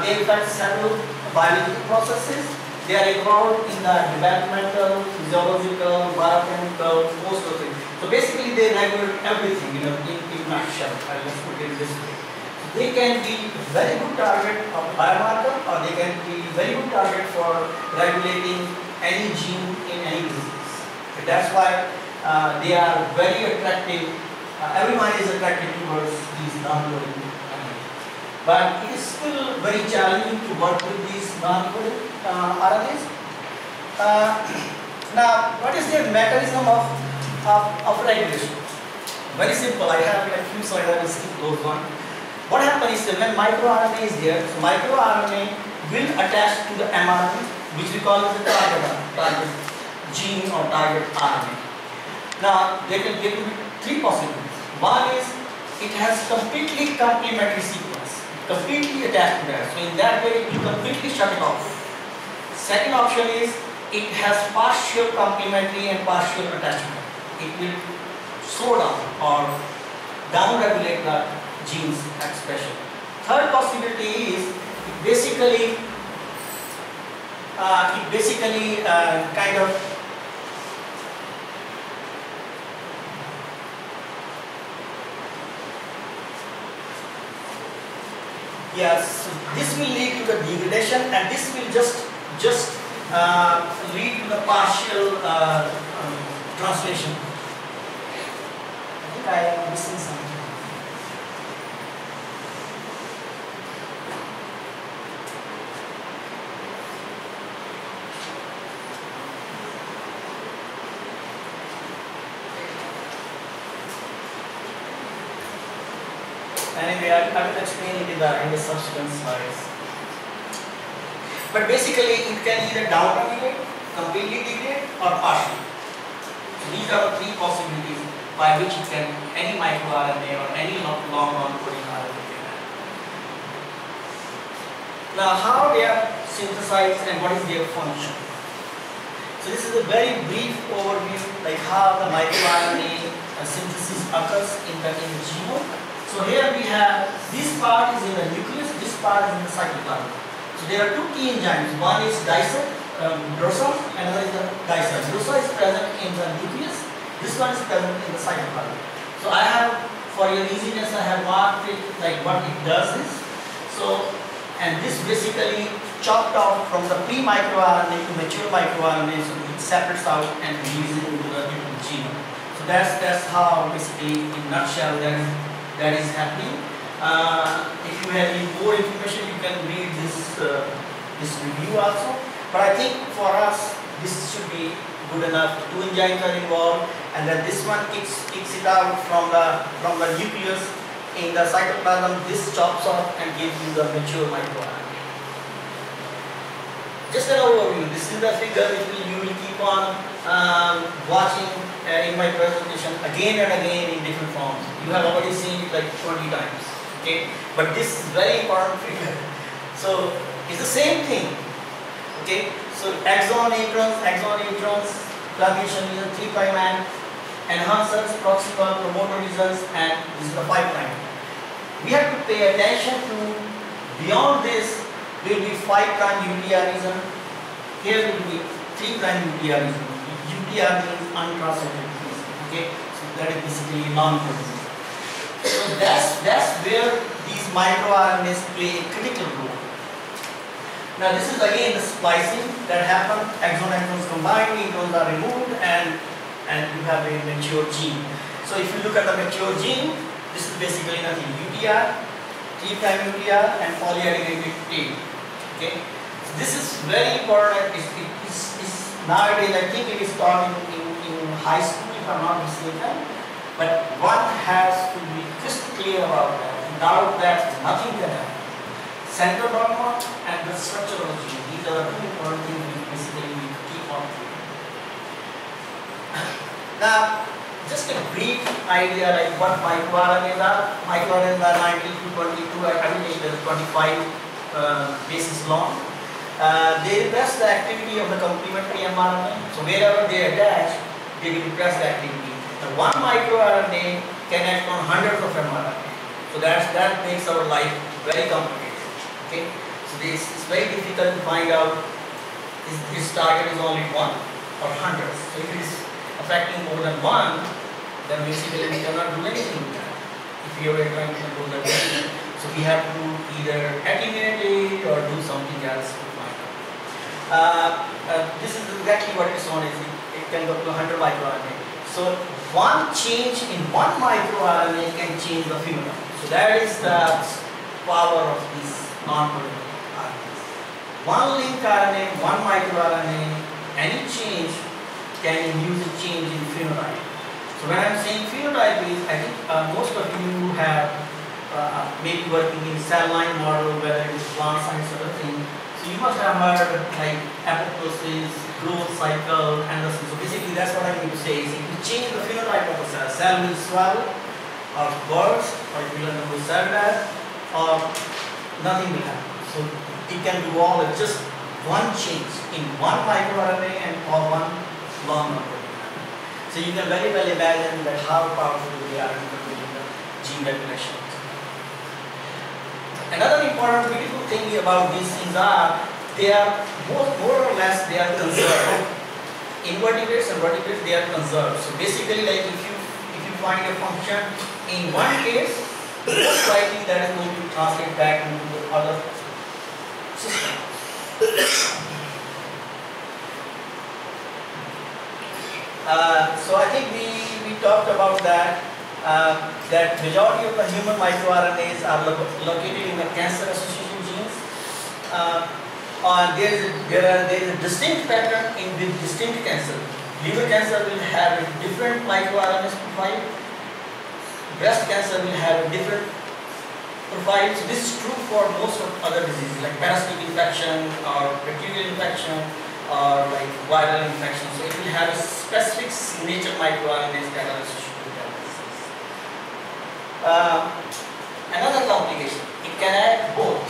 Speaker 1: They affect several biological processes. They are involved in the developmental, physiological, biochemical, most of it. So basically they regulate everything, in a nutshell. Let's put it this way. So they can be a very good target of biomarker, or they can be a very good target for regulating any gene in any disease. That's why they are very attractive. Everyone is attracted towards these non-coding RNA. But it is still very challenging to work with these non-coding RNAs. Now, what is the mechanism of regulation? Very simple. I have like few slides. I will skip those one. What happens is that when microRNA is there, so microRNA will attach to the mRNA, which we call as the target gene or target RNA. Now there can be three possibilities. One is it has completely complementary sequence, completely attached to that. So in that way it will completely shut it off. Second option is it has partial complementary and partial attachment. It will slow down or down-regulate the gene's expression. Third possibility is it basically kind of yes, this will lead to the degradation, and this will just lead to the partial translation. I think I am missing something. Anyway, I will explain it in the subsequent slides. But basically, it can either down terminate, completely degrade, or partially. So these are the three possibilities by which it can any microRNA or any long non-coding RNA can have. Now, how they are synthesized and what is their function? So this is a very brief overview, like how the microRNA synthesis occurs in the genome. So here we have this part is in the nucleus, this part is in the cytoplasm. So there are two key enzymes. One is DOSA, another is the DISA. DOSA is present in the nucleus. This one is present in the cytoplasm. So I have, for your easiness, I have marked it like what it does is. So, and this basically chopped off from the pre-microRNA to mature microRNA, so it separates out and releases into the genome. So that's how basically, in a nutshell, that is happening. If you have any more information, you can read this review also. But I think for us, this should be good enough. Two enzymes are involved, and then this one kicks it out from the nucleus in the cytoplasm. This chops off and gives you the mature microRNA. Just an overview. This is the figure which you will keep on watching in my presentation again and again in different forms. You have already seen it like 20 times. Okay, but this is very important figure. So it's the same thing. Okay, so exon introns, transmission region 3' enhancers, proximal promoter regions, and this is the 5'. We have to pay attention to beyond this. Will be 5' UTR region. Here will be 3' UTR region. UTR means untranslated region. Okay, so that is basically non-coding. So that's where these microRNAs play a critical role. Now this is again the splicing that happened. Exons combined, introns are removed, and you have a mature gene. So if you look at the mature gene, this is basically nothing. UTR, 3' UTR, and polyadenylated tail. Okay, so this is very important. It's nowadays, I think it is taught in high school, if I'm not mistaken. But one has to be crystal clear about that. Without that, nothing can happen. Central dogma and the structure of the gene. These are the two important things we basically need to keep on doing. Now, just a brief idea like what microRNAs are. MicroRNAs are 19 to 22. I will take the 25 bases long. They repress the activity of the complementary mRNA. So wherever they attach, they will repress the activity. The one microRNA can act on hundreds of mRNA. So that makes our life very complicated. Okay. So it's very difficult to find out if this target is only one or hundreds. So if it is affecting more than one, then basically we cannot do anything with that. If we are trying to control the disease. So we have to either attenuate it or do something else to find out. This is exactly what is shown. It can go to 100 microRNA. So one change in one microRNA can change the phenotype. So that is the power of these non-coding RNAs. One link RNA, one microRNA, any change can induce a change in phenotype. So when I'm saying phenotype is, I think most of you have maybe working in cell line model, whether it is plant science or other thing. So you must have heard like apoptosis, growth cycle, Anderson. So basically that's what I mean to say is if you change the phenotype of a cell will swell or burst or it will undergo cell death or nothing will happen. So it can do all with just one change in one microRNA and or one long microRNA. So you can very well imagine that how powerful they are in controlling the gene regulation. Another important beautiful thing about these things are they are more or less they are conserved. Invertebrates and vertebrates they are conserved. So basically, like if you find a function in one case, most likely that is going to translate back into the other system. So I think we talked about that. That majority of the human microRNAs are located in the cancer association genes. There is a distinct pattern in with distinct cancer. Liver cancer will have a different microRNA profile. Breast cancer will have a different profile. So this is true for most of other diseases like parasitic infection or bacterial infection or like viral infection. So it will have a specific signature microRNAs that are associated with that disease. Another complication, it can act both.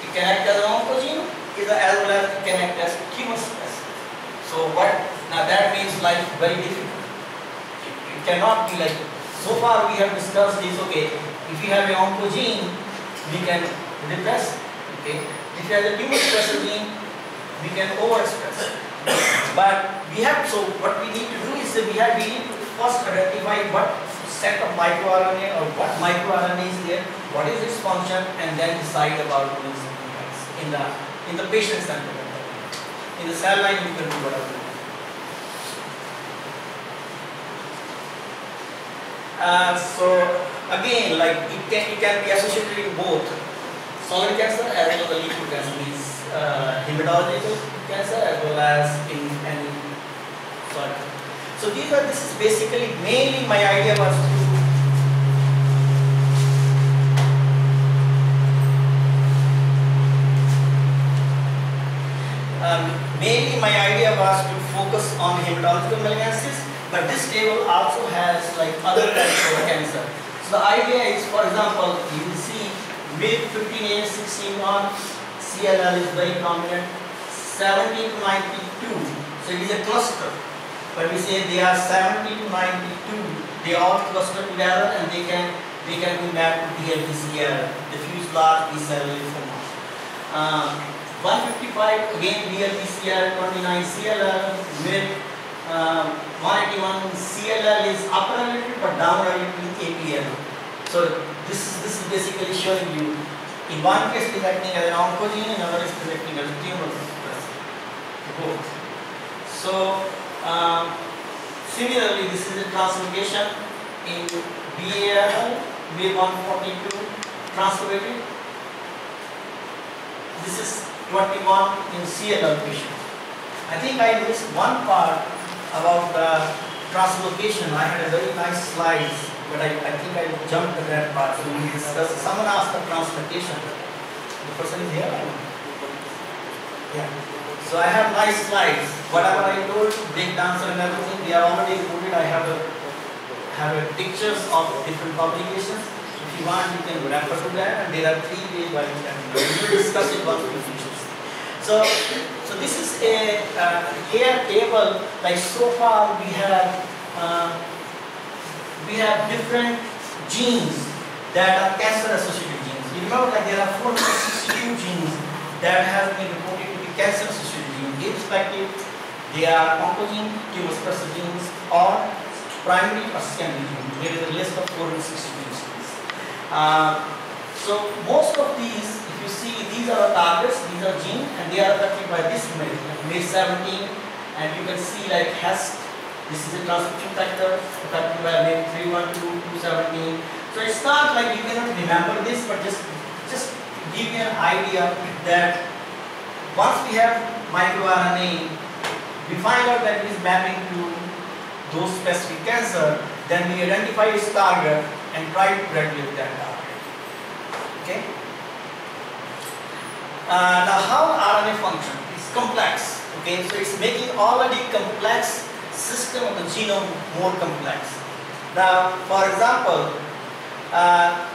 Speaker 1: It can act as an oncogene as well as it can act as tumor specific. So now that means life very difficult. It cannot be like, so far we have discussed this, okay, if you have an oncogene, we can repress it, okay. If you have a tumor specific gene, we can overexpress it. But we have, so what we need to do is that we need to first identify what set of microRNA or what microRNA is there, what is its function, and then decide about doing something else in the patient center. In the cell line, you can do whatever you want. So again, like it can be associated with both solid cancer as well as liquid cancer, means hematological cancer as well as in any solid. So this is basically mainly my idea was to focus on hematological malignancies, but this table also has like other types of cancer. So the idea is, for example, you will see mid 15A, 16-1, CLL is very prominent, 70 to 92, so it is a cluster. But we say they are 70 to 92, they all cluster together and they can be mapped to DLBCL, diffuse large B-cell lymphoma. 155 again DLBCL, 29 CLL, mid 181 CLL is upper related but down related APL. So this is basically showing you in one case it is acting as an oncogene, in another case it is acting as a tumor. Both. So similarly, this is a translocation in BAL, B142 translocated. This is 21 in CLL patient. I think I missed one part about the translocation. I had a very nice slide, but I think I jumped to that part. So we discussed. Someone asked the translocation. The person is here? Yeah. So I have nice slides. Whatever I told, break dancer and everything, they are already included. I have pictures of different publications. If you want, you can refer to that. And there are 3 ways by which we will discuss it once we finish. So this is a here table. Like so far, we have different genes that are cancer-associated genes. You remember, like there are 462 genes that have been reported to be cancer-associated genes. Irrespective, they are oncogene, tumor-specific genes, or primary or secondary genes. There is a list of 462 genes. So most of these, if you see, these are the targets, these are genes, and they are affected by this MID, like MID17, and you can see like HEST, this is a transcription factor, affected by MID312, 217. So it's not like you cannot remember this, but just give you an idea that once we have microRNA, we find out that it is mapping to those specific cancer, then we identify its target and try to regulate that target. Okay. Now, how RNA function? It's complex. Okay, so it's making already complex system of the genome more complex. Now, for example,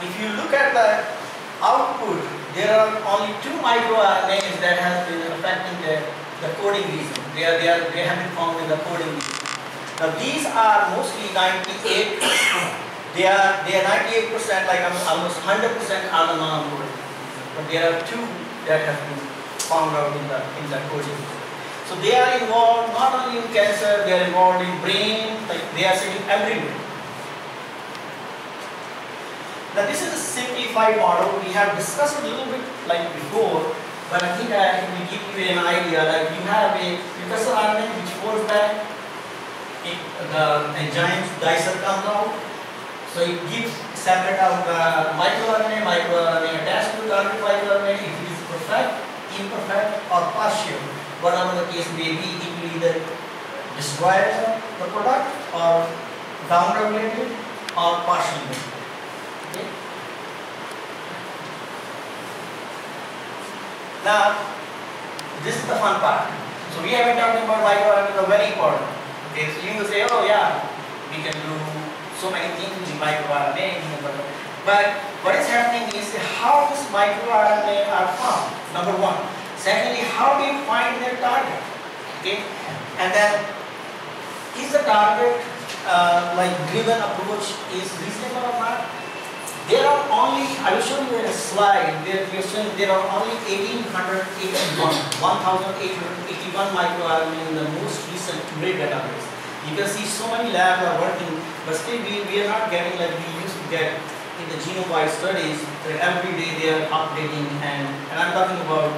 Speaker 1: if you look at the output, there are only 2 microRNAs that have been affecting the coding region. They have been found in the coding region. Now, these are mostly 98. They are 98%, like almost 100% are the non-coding. But there are 2 that have been found out in the coding. So they are involved not only in cancer, they are involved in brain, like they are sitting everywhere. Now this is a simplified model. We have discussed a little bit like before, but I think I will give you an idea. Like you have a precursor RNA which folds back, the enzymes dicer comes out. So it gives separate out the microRNA attached to the target microRNA. If it is perfect, imperfect, or partial, whatever the case may be, it will either destroy the product or downregulate it or partially. Okay. Now, this is the fun part. So we have been talking about microRNAs are very important. Okay, so you will say, oh yeah, we can do so many things with microRNA. But what is happening is how this microRNA are found, number one. Secondly, how do you find their target? Okay, and then is the target like driven approach is reasonable or not? There are only, I will show you in a slide where we are showing there are only 1,881 microRNA in the most recent URE database. You can see so many labs are working, but still we are not getting like we used to get in the genome-wide studies. That every day they are updating, and I'm talking about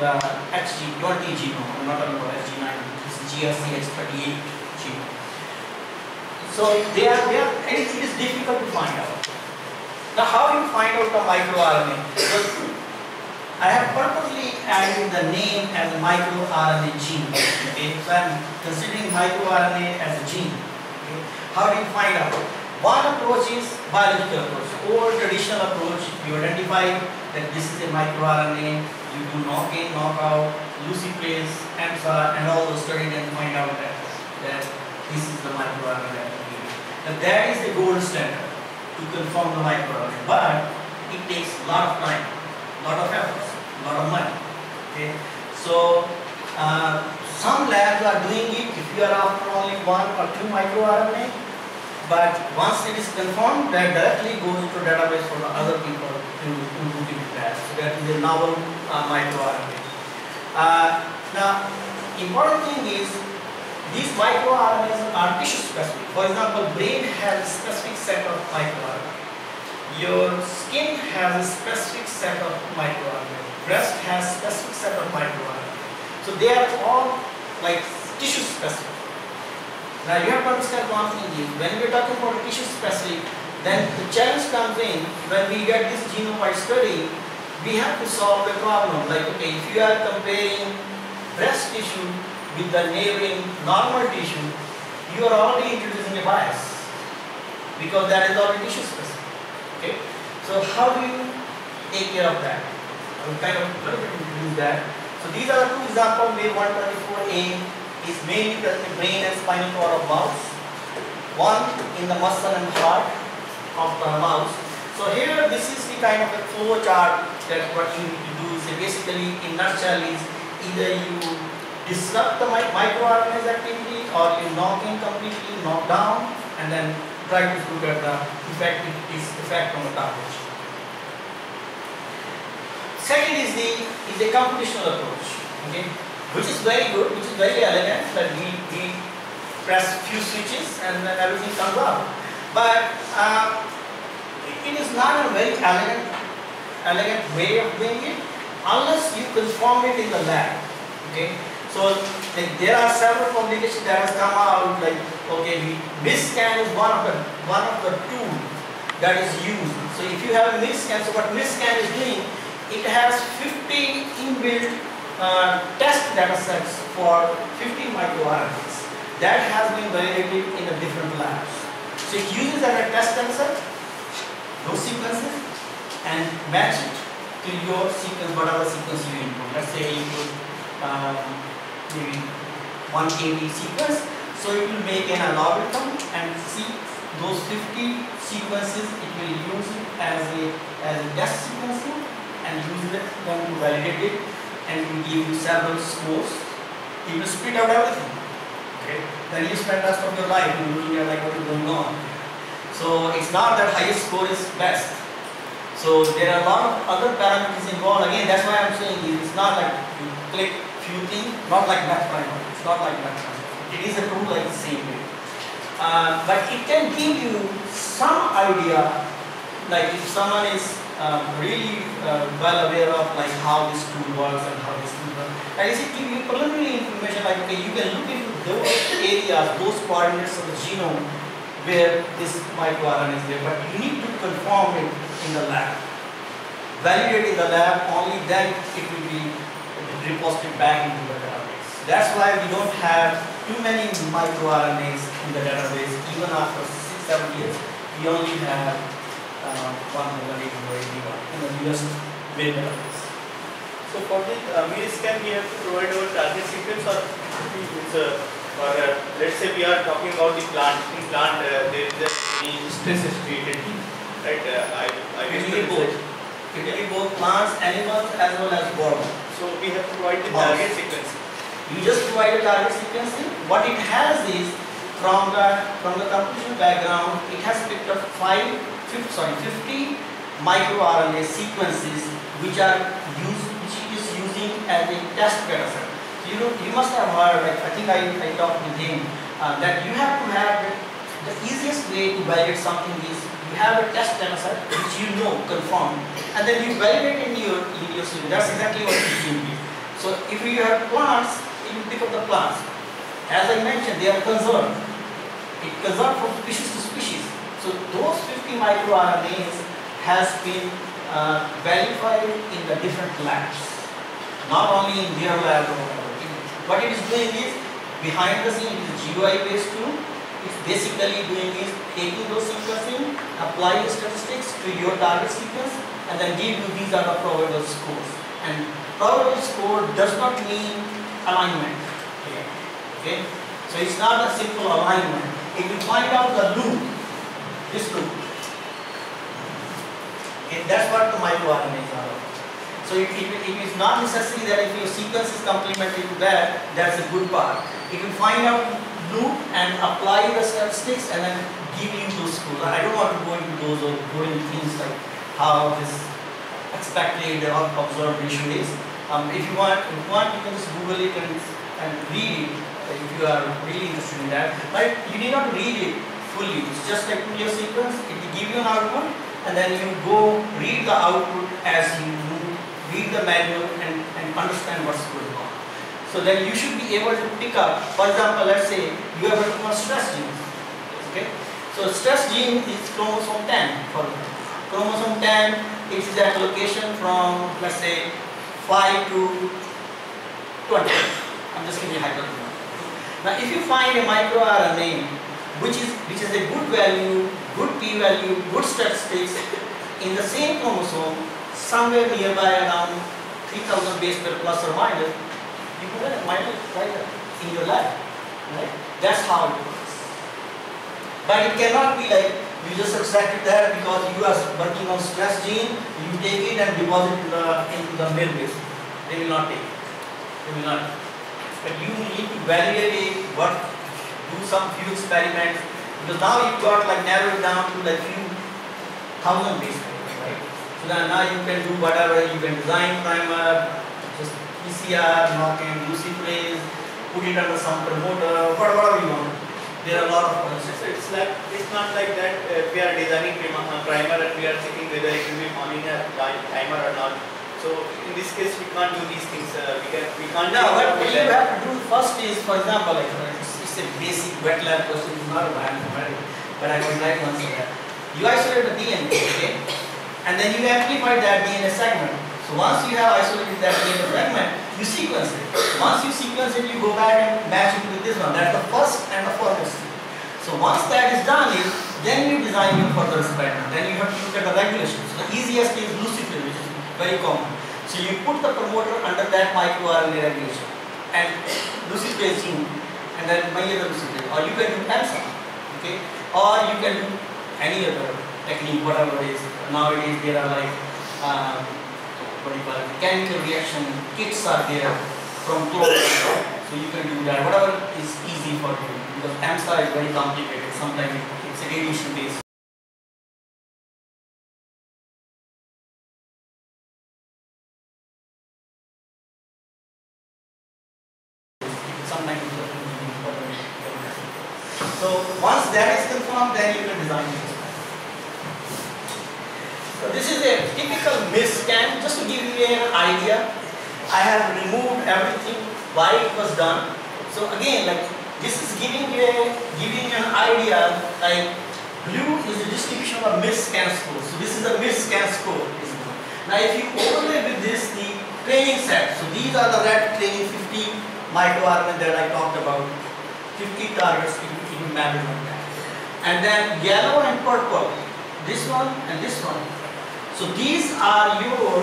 Speaker 1: HG20 genome. I'm not talking about HG9. This is GRCH38 genome. So it is difficult to find out. Now, how you find out the microRNA? So, I have purposely added the name as a microRNA gene. Okay, so I'm considering microRNA as a gene. Okay. How do you find out? One approach is biological approach. Or traditional approach, you identify that this is a microRNA. You do knock in, knock out, luciferase, AMSA, and all those studies, and find out that this is the microRNA that we need. Now, that is the gold standard to confirm the microRNA, but it takes a lot of time, a lot of efforts, a lot of money. Okay, so some labs are doing it if you are after only 1 or 2 microRNA, but once it is confirmed, that directly goes to database for the other people to look into that. So that is a novel microRNA. Now, important thing is these microRNAs are tissue specific. For example, brain has a specific set of microRNA. Your skin has a specific set of microRNA. Breast has a specific set of microRNA. So they are all like tissue specific. Now you have to understand one thing is when we are talking about tissue specific, then the challenge comes in when we get this genome-wide study, we have to solve a problem. Like, okay, if you are comparing breast tissue with the neighboring normal tissue, you are already introducing a bias because that is already tissue specific. Okay, so how do you take care of that? I will kind of introduce that. So these are the 2 examples where 124A is mainly present in brain and spinal cord of mouse. One in the muscle and heart of the mouse. So here, this is the kind of a flow chart that what you need to do is basically in nutshell is either you disrupt the microRNA's activity or you knock in completely, knock down, and then try to look at the effect on the target. Second is a computational approach, okay, which is very good, which is very elegant. That we press few switches and then everything comes out. But it is not a very elegant way of doing it unless you confirm it in the lab. Okay. So like, there are several publications that has come out like, okay, MISSCAN is one of the tools that is used. So if you have a MISSCAN, so what MISSCAN is doing, it has 50 inbuilt test data sets for 50 microRNAs that has been validated in the different labs. So it uses as a test data set those sequences and match it to your sequence, whatever sequence you input. Let's say you put maybe 1 KB sequence, so it will make an algorithm and see those 50 sequences. It will use it as a test sequencing and use it then to validate it, and it will give you several scores. It will spit out everything. Okay, then you spend the rest of your life looking at like what is going on. So it's not that highest score is best. So there are a lot of other parameters involved. Again, that's why I'm saying it's not like you click few things, not like math primer. It's not like math primer. It is a tool like the same way. But it can give you some idea, like if someone is really well aware of like how this tool works and how this tool works. And it give you preliminary information like, okay, you can look into those areas, those coordinates of the genome where this microRNA is there, but you need to confirm it in the lab. Validate in the lab, only then it will be reposted back into the database. That's why we don't have too many microRNAs in the database. Even after 6-7 years, we only have 181 in the US web database.
Speaker 4: So for the mean scan, we have to provide our target sequence, or let's say we are talking about the plant. In plant, there is a stress distributed, right? I
Speaker 1: It will be both. It will be both plants, animals, as well as worms.
Speaker 4: So we have to provide the target sequence.
Speaker 1: You just provide a target sequencing. What it has is, from the computation background, it has picked up 50 microRNA sequences which it is using as a test data set. You must have heard, like, I think I talked with him, that you have to have the easiest way to validate something is you have a test data set which you know, confirmed, and then you validate in your system. That's exactly what you do. So if you have plants, you pick up the plants. As I mentioned, they are conserved. It conserved from species to species. So those 50 microRNAs has been verified in the different labs, not only in their lab. What it is doing is, behind the scene, it is a GUI-based tool. It's basically doing is taking those sequencing, apply the statistics to your target sequence, and then give you these are the probable scores. And probable score does not mean alignment. Okay? So it's not a simple alignment. It will find out the loop, this loop. Okay, that's what the microRNAs are. So it is not necessary that if your sequence is complementary to that, that's a good part. It will find out loop and apply the statistics and then give you those scores. I don't want to go into those or go into things like how this expected or observed ratio is. If you want, you can just Google it and read it if you are really interested in that. But you need not read it fully. It's just like your sequence. It will give you an output, and then you go read the output as you read the manual and understand what's going on. So then you should be able to pick up, for example, let's say you are working on stress genes. Okay? So stress gene is chromosome 10 for example. Chromosome 10 is that location from, let's say, 5 to 20. I'm just giving you a hypothesis. Now if you find a microRNA which is a good value, good p-value, good statistics in the same chromosome, somewhere nearby around 3000 base pair plus or minus, you can try that in your lab. Right? That's how it works. But it cannot be like you just extract it there because you are working on stress gene, you take it and deposit into the mill base. They will not take it. They will not. But you need to validate it, do some few experiments, because now you've got like narrowed down to like few thousand base pairs, right? So now you can do whatever, you can design primer, just PCR, knock-in, luciferase, put it under some promoter, whatever you want. There are a lot of processes.
Speaker 4: It's not like that we are designing primer and we are checking whether it will be on in a timer or not. So in this case we can't do these things. We can't.
Speaker 1: No, what you have to do first is, for example, like it's a basic wet lab question. It's not a bioinformatics, but I would like to answer that. You isolate the DNA, okay, and then you amplify that DNA segment. So once you have isolated that DNA segment, you sequence it. Once you sequence it, you go back and match it with this one. That's the first and the foremost thing. So once that is done, then you design your further experiment. Then you have to look at the regulations. So the easiest is luciferase, which is very common. So you put the promoter under that microRNA regulation and luciferase gene, and then many other luciferase. Or you can do EMSA, okay? Or you can do any other technique, whatever it is. Nowadays there are like chemical reaction kits are there from chlorine, so you can do that. Whatever is easy for you, because EMSA is very complicated. Sometimes it's a radiation based. Sometimes it's important. So once that is confirmed, then you can design it. So this is a typical MIS scan. Just to give you an idea, I have removed everything, why it was done. So again, like this is giving you an idea. Like blue is the distribution of MIS scan score. So this is a MIS scan score. Now if you overlay with this the training set, so these are the red training 50 microRNA that I talked about, 50 targets in mapping like that. And then yellow and purple, this one and this one. So these are your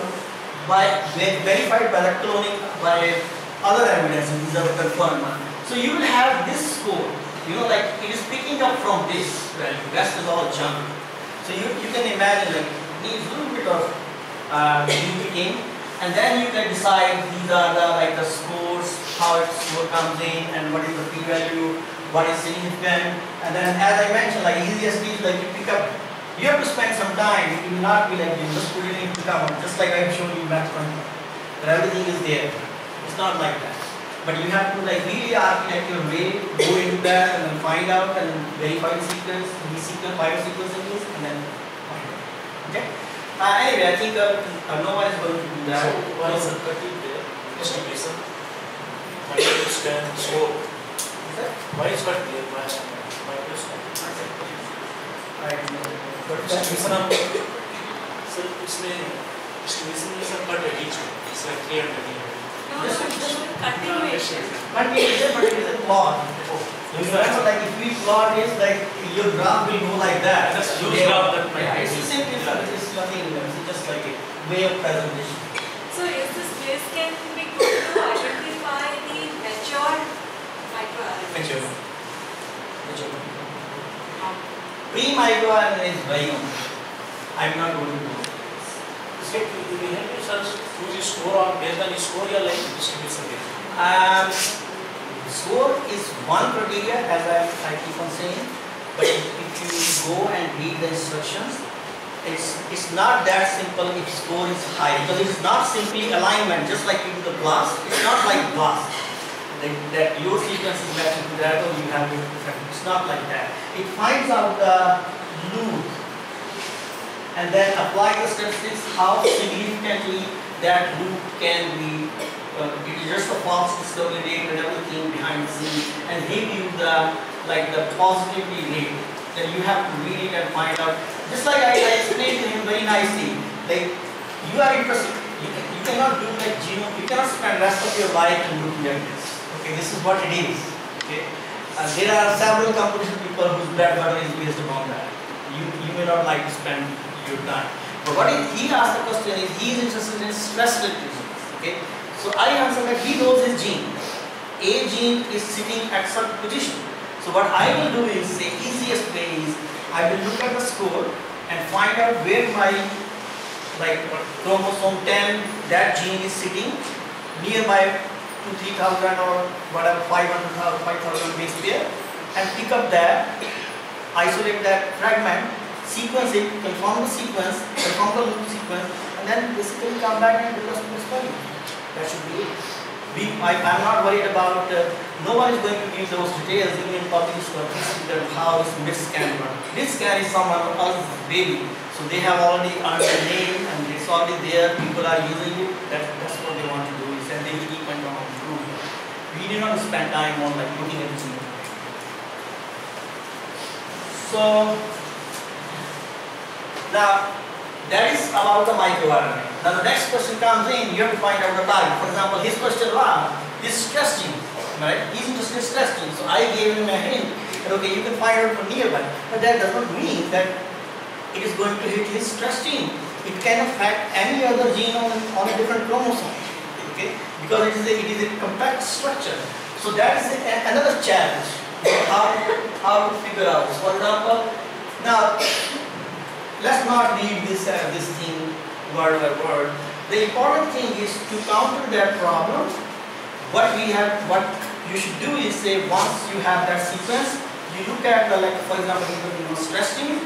Speaker 1: verified by the cloning by other evidences. These are the confirmed ones. So you will have this score. You know, like it is picking up from this value. Rest is all junk. So you can imagine like needs a little bit of duplicating, and then you can decide these are the scores, how its score comes in, and what is the p-value, what is significant, and then as I mentioned, like easiest is like you pick up. You have to spend some time. It will not be like you just put it in pick up, just like I have shown you back front. But everything is there. It's not like that. But you have to like really architect your way, go into that, and then find out and verify the sequence, file sequences, and then find out. Okay. Anyway, I think no one is going to do that.
Speaker 5: So why is the cutting there? Estimation. Microscan scope. Why is cut there? Microscan.
Speaker 1: I don't know. But
Speaker 5: Sir, इसमें estimation में सब cut है बीच में. It's like 300.
Speaker 2: Continuation.
Speaker 1: but it is a plot. So you remember, like if we plot is like your graph will go like that.
Speaker 5: That's huge graph that
Speaker 1: yeah, it's simple. It's nothing. It's just like a way of presentation.
Speaker 2: So is this base can be good to identify the mature microRNA?
Speaker 1: Pre-microRNA is very common. I'm not going to do it.
Speaker 5: So we have to search who is score on based on score or like distribution.
Speaker 1: Score is one criteria, as I keep on saying, but if you go and read the instructions, it's not that simple if score is high, because it's not simply alignment, just like you do the blast. It's not like blast, that your sequence is matching to that or you have it different. It's not like that. It finds out the loop and then apply the statistics how significantly that loop can be. It is just a false discovery rate and everything behind the scene, and give you the positivity rate. Then you have to read it and find out. Just like I explained to him very nicely, like you are interested. You cannot do like genome. You cannot spend the rest of your life in looking at this. Okay, this is what it is. Okay, there are several composition people whose bread butter is based upon that. You may not like to spend your time. But what he asked the question is, he is interested in stress distributions. Okay. So I answer that he knows his gene. A gene is sitting at some position. So what I will do is, the easiest way is, I will look at the score and find out where my chromosome 10, that gene is sitting nearby to 3000 or whatever 5,000 base pair, and pick up that, isolate that fragment, sequence it, confirm the sequence, confirm the loop sequence, and then basically come back and do the study. That should be it. I'm not worried about, no one is going to give those details even in public statistics how this MIS scan works. MIS scan is someone else's baby. So they have already earned a name and it's already there, people are using it. That's what they want to do, is and they will keep on improving. We do not spend time on like looking at the gene. So now that is about the microRNA. Now the next question comes in, you have to find out the target. For example, his question was, this stress gene, right? He's interested in stress gene. So I gave him a hint that okay, you can find out from nearby. But that does not mean that it is going to hit his stress gene. It can affect any other gene on a different chromosome. Okay? Because it is a compact structure. So that is another challenge. How to figure out. For example, now let's not read this thing word by word. The important thing is to counter that problem. What you should do is say, once you have that sequence, you look at the, like for example, stress gene,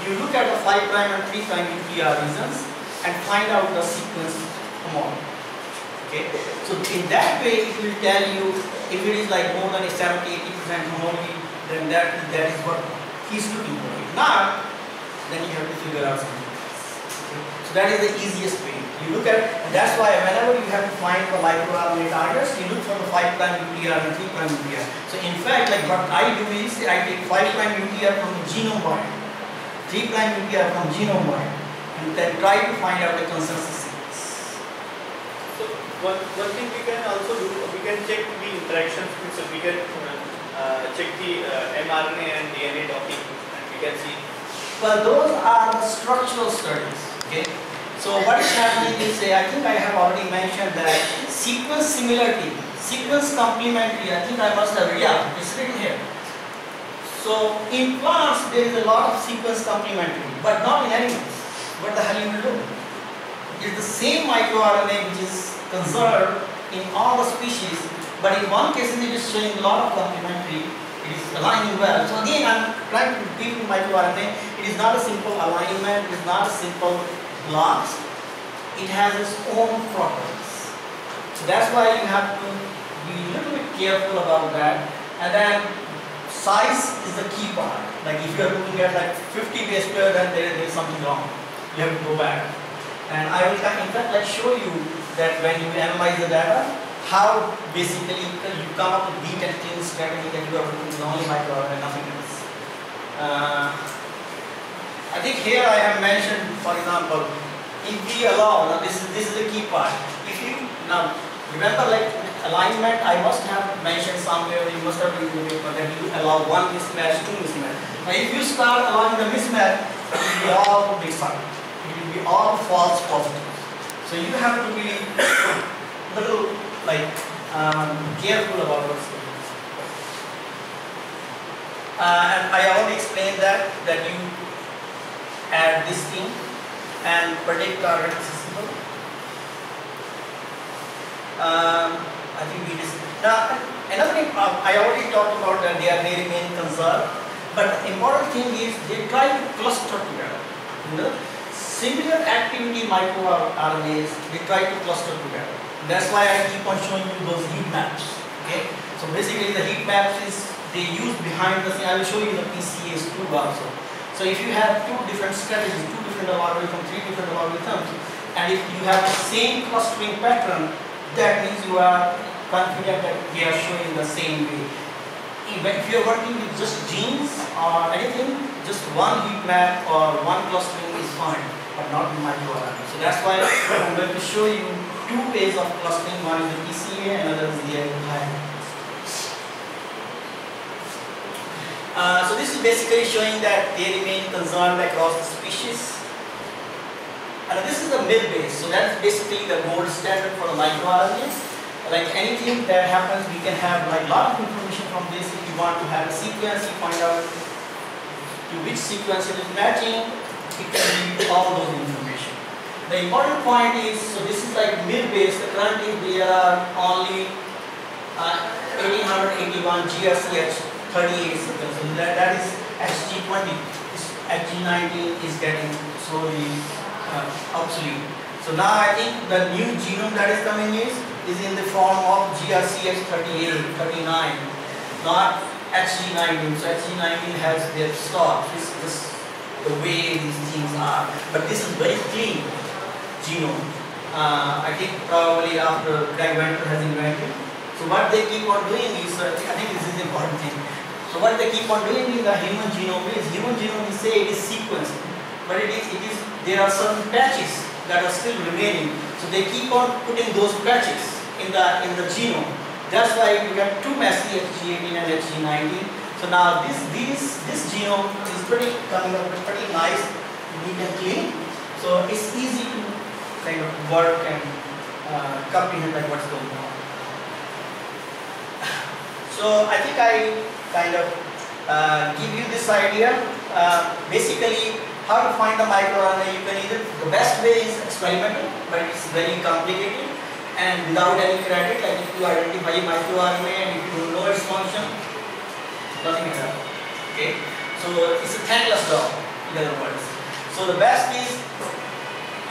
Speaker 1: you look at the 5' and 3' UTR regions and find out the sequence homology. Okay? So in that way, it will tell you if it is like more than a 70-80% homology, then that is what he's looking for. If not, then you have to figure out something else. Okay? So that is the easiest way. You look at, and that's why whenever you have to find the microRNA targets, you look for the 5' UTR and 3' UTR. So in fact, like what I do is, I take 5' UTR from the genome wide, 3' UTR from genome wide, and then try to find out the consensus sequence.
Speaker 4: So one thing we can also do, we can check the interactions, so we can check the mRNA and DNA docking, and we can see.
Speaker 1: Well, those are the structural studies. Okay. So what is happening is, I think I have already mentioned that sequence similarity, sequence complementary, I think I must have, yeah, it's written here. So in plants there is a lot of sequence complementary, but not in animals. What the hell you will do? It's the same microRNA which is conserved in all the species, but in one case it is showing a lot of complementary, it is aligning well. So again, I'm trying to repeat in microRNA, it is not a simple alignment, it is not a simple blocks, it has its own properties. So that's why you have to be a little bit careful about that. And then size is the key part. Like if you are looking at like 50 base pair, then there is something wrong. You have to go back. And I will in fact like show you that when you analyze the data, how basically you come up with neat and clean strategy that you are looking only microRNA and nothing else. I think here I have mentioned, for example, if we allow, now this is the key part. If you now remember like alignment, I must have mentioned somewhere, you must have read the paper that you allow one mismatch, two mismatch. Now if you start allowing the mismatch, it will be all mixed up. It will be all false positives. So you have to be little like careful about what's going on. And I already explained that you add this thing and predict target accessible. I think we just now another thing I already talked about that they remain conserved, but the important thing is they try to cluster together. You know, similar activity microRNAs they try to cluster together. That's why I keep on showing you those heat maps. Okay, so basically the heat maps is they use behind the scene. I will show you the PCAs too also. So if you have two different strategies, two different algorithms, three different algorithms, and if you have the same clustering pattern, that means you are confident that they are showing the same way. If you are working with just genes or anything, just one heat map or one clustering is fine, but not in microRNA. So that's why I'm going to show you two ways of clustering. One is the PCA and another is the high. So this is basically showing that they remain conserved across the species. And this is the mid base. So that's basically the gold standard for the microRNAs. Like anything that happens, we can have like a lot of information from this. If you want to have a sequence, you find out to which sequence it is matching. It can give you all those information. The important point is, so this is like mid base. The current is there are only 1881 GRCH 38 sequence. So that is HG20. HG19 is getting slowly obsolete. So now I think the new genome that is coming is in the form of GRCH 38, 39, not HG19. So HG19 has their stock. This is the way these things are. But this is very clean genome. I think probably after Greg Venter has invented. So what they keep on doing is, I think this is the important thing. So what they keep on doing in the human genome is, we say it is sequenced, but there are certain patches that are still remaining. So they keep on putting those patches in the genome. That's why you get two messy HG18 and HG19. So now this genome is coming up pretty nice, neat and clean. So it's easy to kind of work and comprehend like what's going on. So I think I kind of give you this idea. Basically, how to find the microRNA. You can either, the best way is experimental, but it's very complicated and without any credit. Like if you identify a microRNA and if you don't know its function, nothing will happen. Okay, so it's a thankless job, in other words. So the best is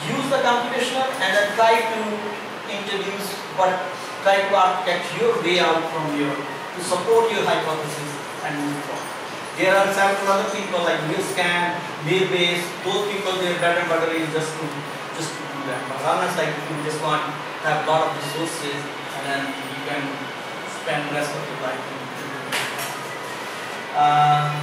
Speaker 1: use the computational and then try to architect your way out from your to support your hypothesis and move on. There are several other people like Milscan, Millbase, those people, their bread and butter is just to do that. But others, like if you just want to have a lot of resources and then you can spend the rest of your life doing that.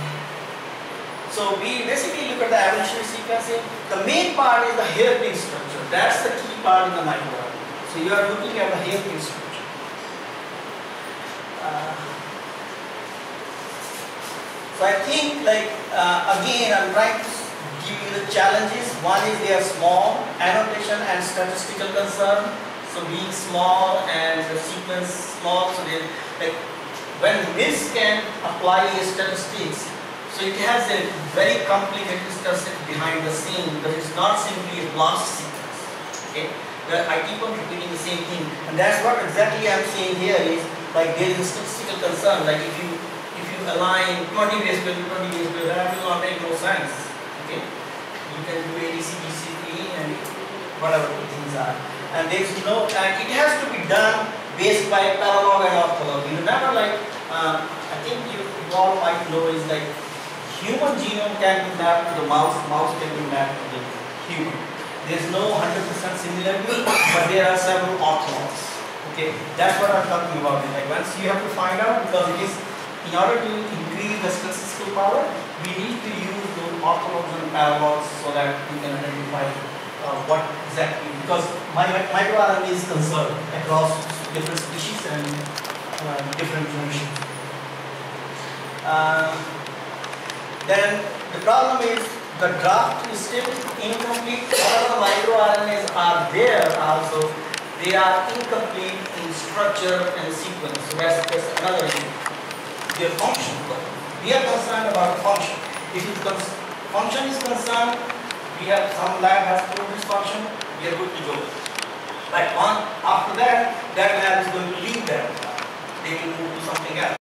Speaker 1: So we basically look at the evolutionary sequencing. The main part is the hairpin structure. That's the key part in the microRNA. So you are looking at the hairpin structure. So I think like again I'm trying to give you the challenges. One is they are small, annotation and statistical concern. So being small and the sequence small, so they like when this can apply statistics, so it has a very complicated statistic behind the scene, but it's not simply a blast sequence. Okay, I keep on repeating the same thing, and that's what exactly I'm saying here is like there is a statistical concern. Like if you align 20 base pair to 20 base pair, that will not make no sense. Okay, you can do ADC, BCP, and whatever the things are. And there is no, and it has to be done based by paralog and ortholog. You remember, like I think you all might know is like human genome can be mapped to the mouse, mouse can be mapped to the human. There is no 100% similarity, but there are several orthologs. Okay, that's what I'm talking about. Like once you have to find out, because it is in order to increase the statistical power, we need to use those orthologs and paralogs so that we can identify what exactly, because microRNA is concerned across different species and different generations. Then the problem is the draft is still incomplete. Whatever microRNAs are there also, they are incomplete in structure and sequence. So that's another issue. Their function. We are concerned about function. If function is concerned, we have some lab has proved this function, we are good to go. But after that lab is going to leave that. They will move to something else.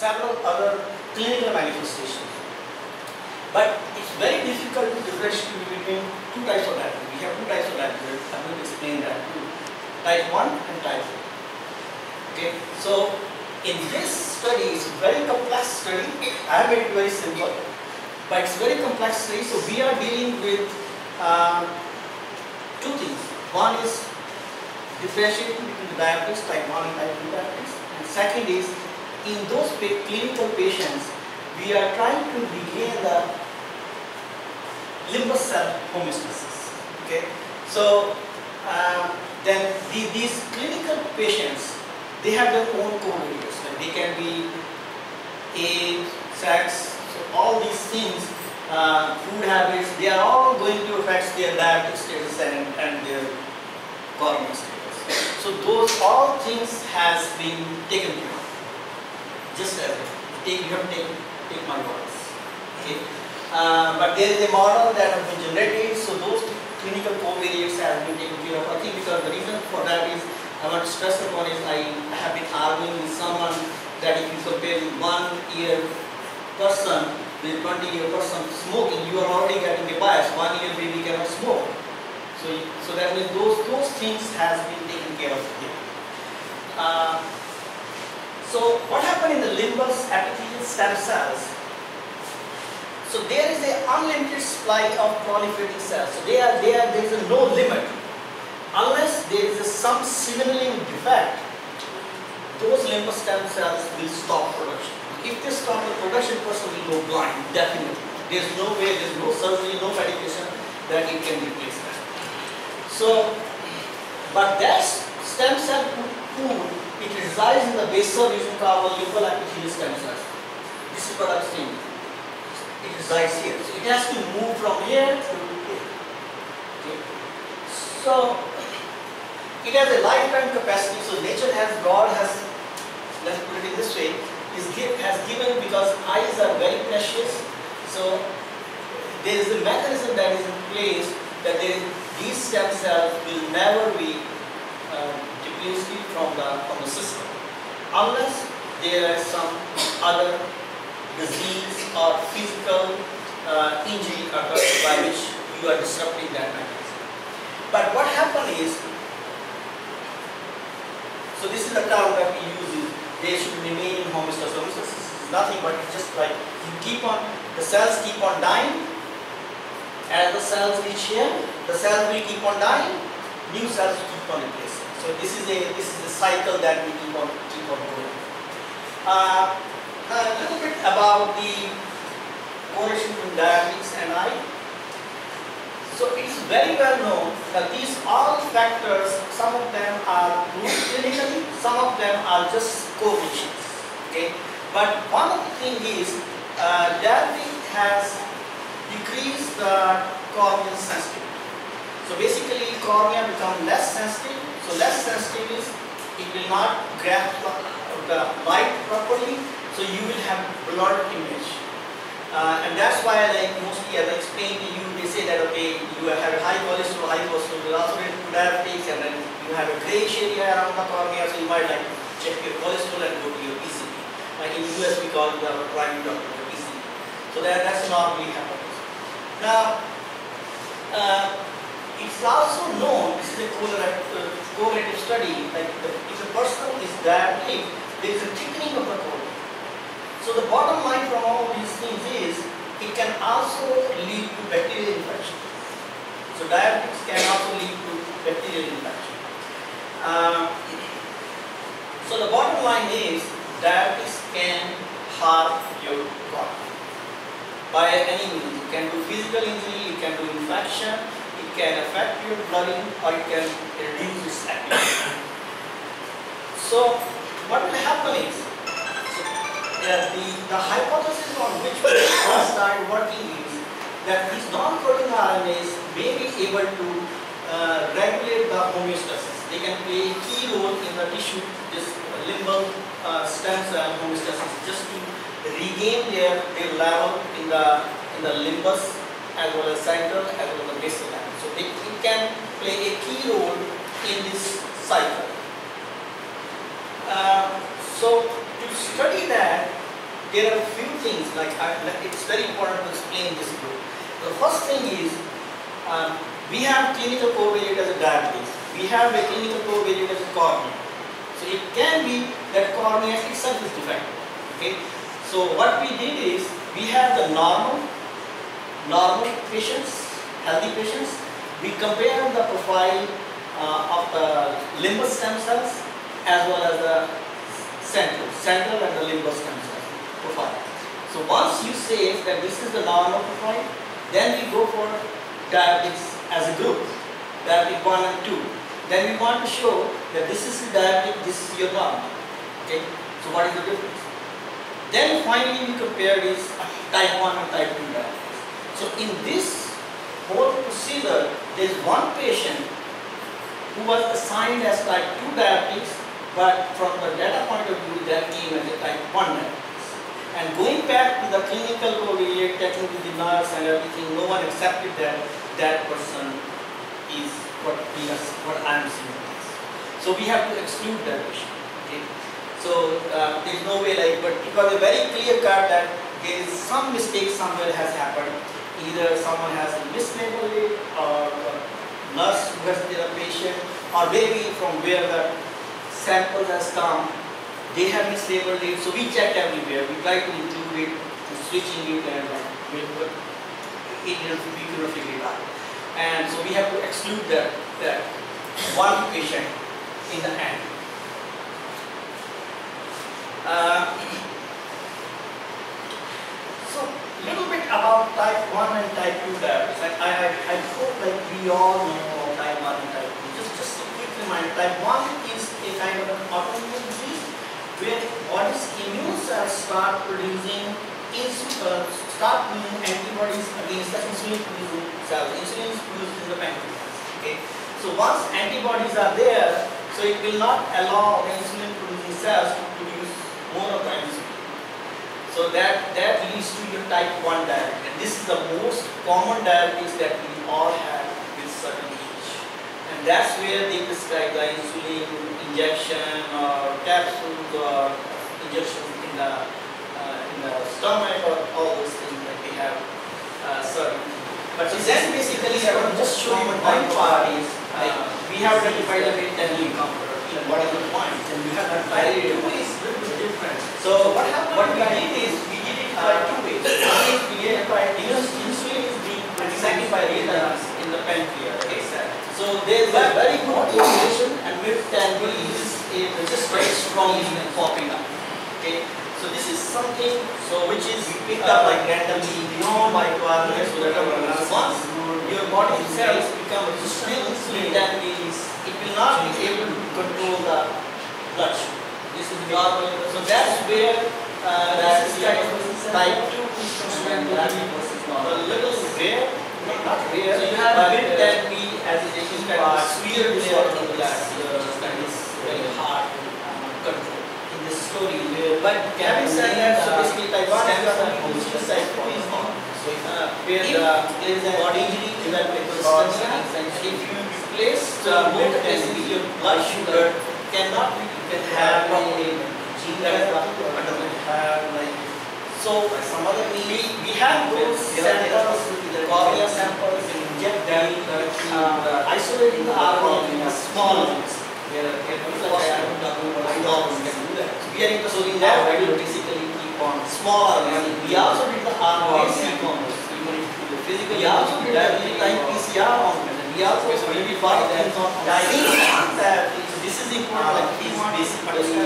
Speaker 1: several other clinical manifestations. But it's very difficult to differentiate between two types of diabetes. We have two types of diabetes. I'm going to explain that too. Type 1 and type 2. Okay, so in this study, it's a very complex study. I have made it very simple, but it's very complex study. So we are dealing with two things. One is differentiating between the diabetes, type 1 and type 2 diabetes. And second is, in those clinical patients, we are trying to regain the limbus cell homeostasis. Okay, so then these clinical patients, they have their own covariates. Like they can be age, sex, so all these things, food habits, they are all going to affect their diabetic status and their corneal status. So those all things has been taken care of. Just as you have to take my words. Okay. But there is a model that has been generated, so those clinical covariates have been taken care of. I think because the reason for that is, I want to stress upon is, I have been arguing with someone that if you compare with 1 year person with 20-year person smoking, you are already getting a bias. 1 year baby cannot smoke. So that means those things has been taken care of here. So what happened in the limbus epithelial stem cells? So there is an unlimited supply of proliferating cells. So there is no limit. Unless there is some signaling defect, those limbus stem cells will stop production. If they stop the production, person will go blind, definitely. There's no way, there's no surgery, no medication that it can replace that. So, but that stem cell pool, it resides in the basal region called limbal epithelial stem cells. This is what I'm saying. It resides here. So it has to move from here to here. Okay. So it has a lifetime capacity. So nature has, God has, let's put it in this way, has given, because eyes are very precious. So there is a mechanism that is in place that these stem cells will never be diffused from the system unless there is some other disease or physical injury occurs by which you are disrupting that mechanism. But what happens is, so this is the term that we use, is they should remain in homeostasis. Homeostasis is nothing but it's just like the cells keep on dying. As the cells reach here, the cells will keep on dying, new cells keep on replacing. So this is a cycle that we keep on going. A little bit about the correlation between diabetes and eye. So it is very well known that these all factors, some of them are proved clinically, some of them are just correlations. Okay, but one of the things is diabetes has decreased the corneal sensitivity. So basically, cornea becomes less sensitive. So less sensitive is it will not grasp the light properly. So you will have blurred image. And that's why, like mostly as I explained to you, they say that okay, you have a high cholesterol will also lead to diabetes, and then you have a grayish area around the cornea, so you might like check your cholesterol and go to your PCP. Like in US we call it the primary doctor, the PCP. So that's normally happens. Now, it's also known, this is a correlative study, like if a person is diabetic, there is a thickening of the cornea. So the bottom line from all these things is, it can also lead to bacterial infection. So diabetes can also lead to bacterial infection. So the bottom line is, diabetes can harm your body by any means. It can do physical injury, it can do infection, it can affect your blooding, or it can reduce its activity. So what will happen is, the hypothesis on which we started working is that these non-coding RNAs may be able to regulate the homeostasis. They can play a key role in the tissue, this limbal stem cell homeostasis, just to regain their level in the limbus as well as central as well as basal level. So it can play a key role in this cycle. So to study that, there are a few things it's very important to explain this group. The first thing is we have clinical covariate as a diabetes. We have a clinical covariate as a cornea. So it can be that cornea itself is defective. Okay. So what we did is we have the normal patients, healthy patients. We compare the profile of the limbus stem cells as well as the central and the limbus stem cell profile. So once you say that this is the normal profile, then we go for diabetics as a group, diabetic 1 and 2. Then we want to show that this is the diabetic, this is your normal. Okay, so what is the difference? Then finally we compare this type 1 and type 2 diabetes. So in this whole procedure, there is one patient who was assigned as type 2 diabetes, but from the data point of view, that came as a type 1 diabetes. And going back to the clinical covariate, checking with the nurse and everything, no one accepted that that person is what I am seeing. So we have to exclude that patient. Okay. So there is no way but it was a very clear cut that there is some mistake somewhere has happened. Either someone has mislabeled it, or the nurse who has the patient, or maybe from where the sample has come, they have mislabeled it. So we checked everywhere. We tried to include it, switching it, and we couldn't figure it out. And so we have to exclude that one patient in the end. So little bit about type 1 and type 2 diabetes. I hope we all know type 1 and type 2. Just a quick reminder, type 1 is a kind of an autoimmune disease where body's immune cells start producing antibodies against the insulin producing cells. Insulin is produced in the pancreas. Okay. So once antibodies are there, so it will not allow the insulin producing cells to produce more of the insulin. So that leads to your type 1 diabetes. And this is the most common diabetes that we all have with certain age. And that's where they prescribe the insulin injection or capsules or injections in the stomach or all those things that we have certain. But so then basically I want to just show you one part is we have identified a bit and we comfort. What is the point? And we have identified two ways different. So what we did is we did it by two ways. One is we identified insulin is being second by readers in the pancreas. Okay. So there is a very good correlation and with tangle is just very strongly popping up. Okay. So this is something which is picked up randomly beyond microRNA, so that once your body cells become resistant to insulin, that means it will not be able to control the blood sugar. This is normal. So that's where this is kind of type 2 instrument versus normal. A little rare, not rare, so you have but that we as a patient kind of severe layer of the blood that is very hard to control. This story, but having said that, so basically type 1 is the type 2 is not. So where there is a body injury, development resistance, and if you replace both basically your blood sugar cannot have a gene that have so some other we have those samples, the cornea samples, and inject them, isolating the RNA in a small amounts. We are interested in that. We will basically keep on small RNA. We also did the RNA sequence. We also did the type PCR on it. We also verified that this is important. Like these basically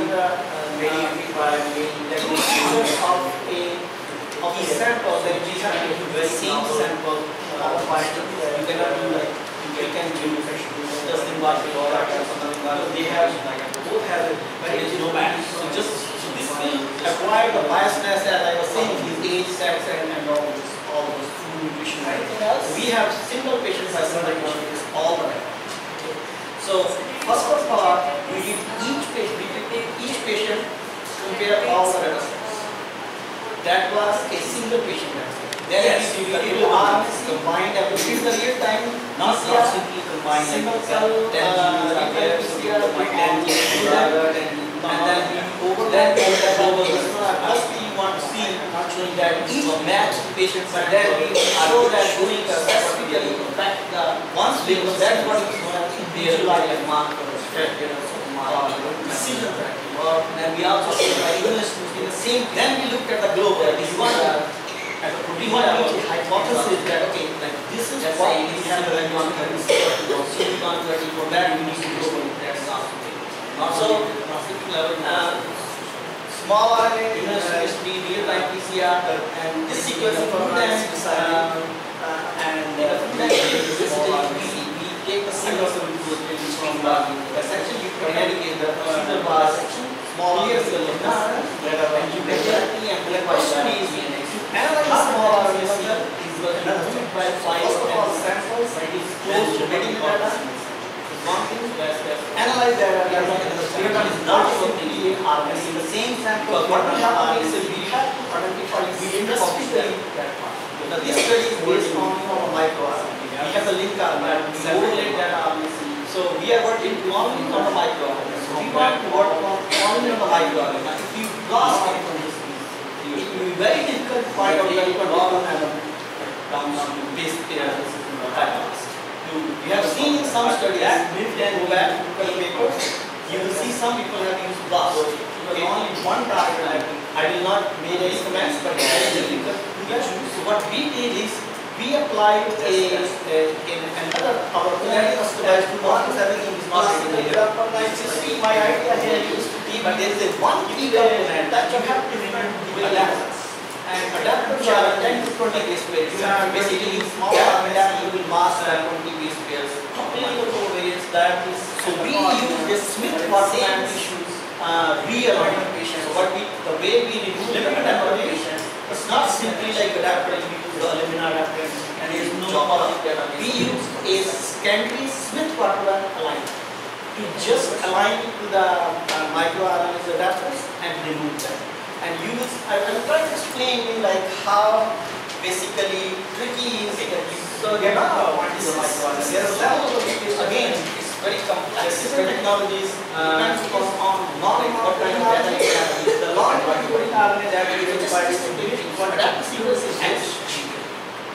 Speaker 1: two features of a sample that we have the same sample of a particle. You cannot do you can do just in or something. They have both have it, but there is no match. So this will acquire the biasness as I was saying, his age, sex, and all those food, nutrition, everything else. We have single patients as single patients all the time. Okay. So first of all, we did each patient compare all the data sets. That was a single patient data set. Then we did combined everything. This is the real time, not simply combined single cell, and then we overlap. Plus we want want to see that each match patients, but then we show that doing specifically impact the ones because that's what is known as individualized marker decision tracking. Or then we also show that even in the same. Then we look at the global. We want to hypothesis that okay, like this is what we have when you want to silicon 30 for that we need to global. That's not so. Small RNA, immunohistory, real-time PCR, and this sequencing for them, and we take the signals from the section, you can navigate the procedure bar section, small RNA, and you can and the question is, to analyze small RNA is by flight and samples, it is close to getting the data. One thing, analyze data, data is not simply RNA in the same sample. What we have is we have to identify specifically that part. Now this study is based on microRNA. We have the link RNA, we overlay that RNA. So we are working only on the microRNA. So we want to work on only on the microRNA. Now if you lost it from this, it will be very difficult to find out that you can log on and downstream base pairs in the pipeline. We have seen in some studies, then go back to the papers, you will see some people have used BLAST. Okay, only one target. I will not make any comments, but it is difficult to get. So what we did is, we applied another, our planning was to everything is not related. My idea here is to be, but there is a one key component that you have to remember with adapters. And adapters are 10 to 20 base pairs. Basically, small adapter will mask 20 base pairs. Completely various diabetes. So we use this Smith-Waterman issues realignment patients. So what the way we remove adapter patients, it's not simply like adapter you use the Illumina adapter and there is no public data. We use a secondary Smith-Waterman alignment to just align it to the microRNA adapters and remove them. And I will try to explain you like how basically tricky is it. So there are there are several of these again. It's very complex. Different technologies depends on knowledge what kind of data you have. The long RNA data is required to what adaptive sequence is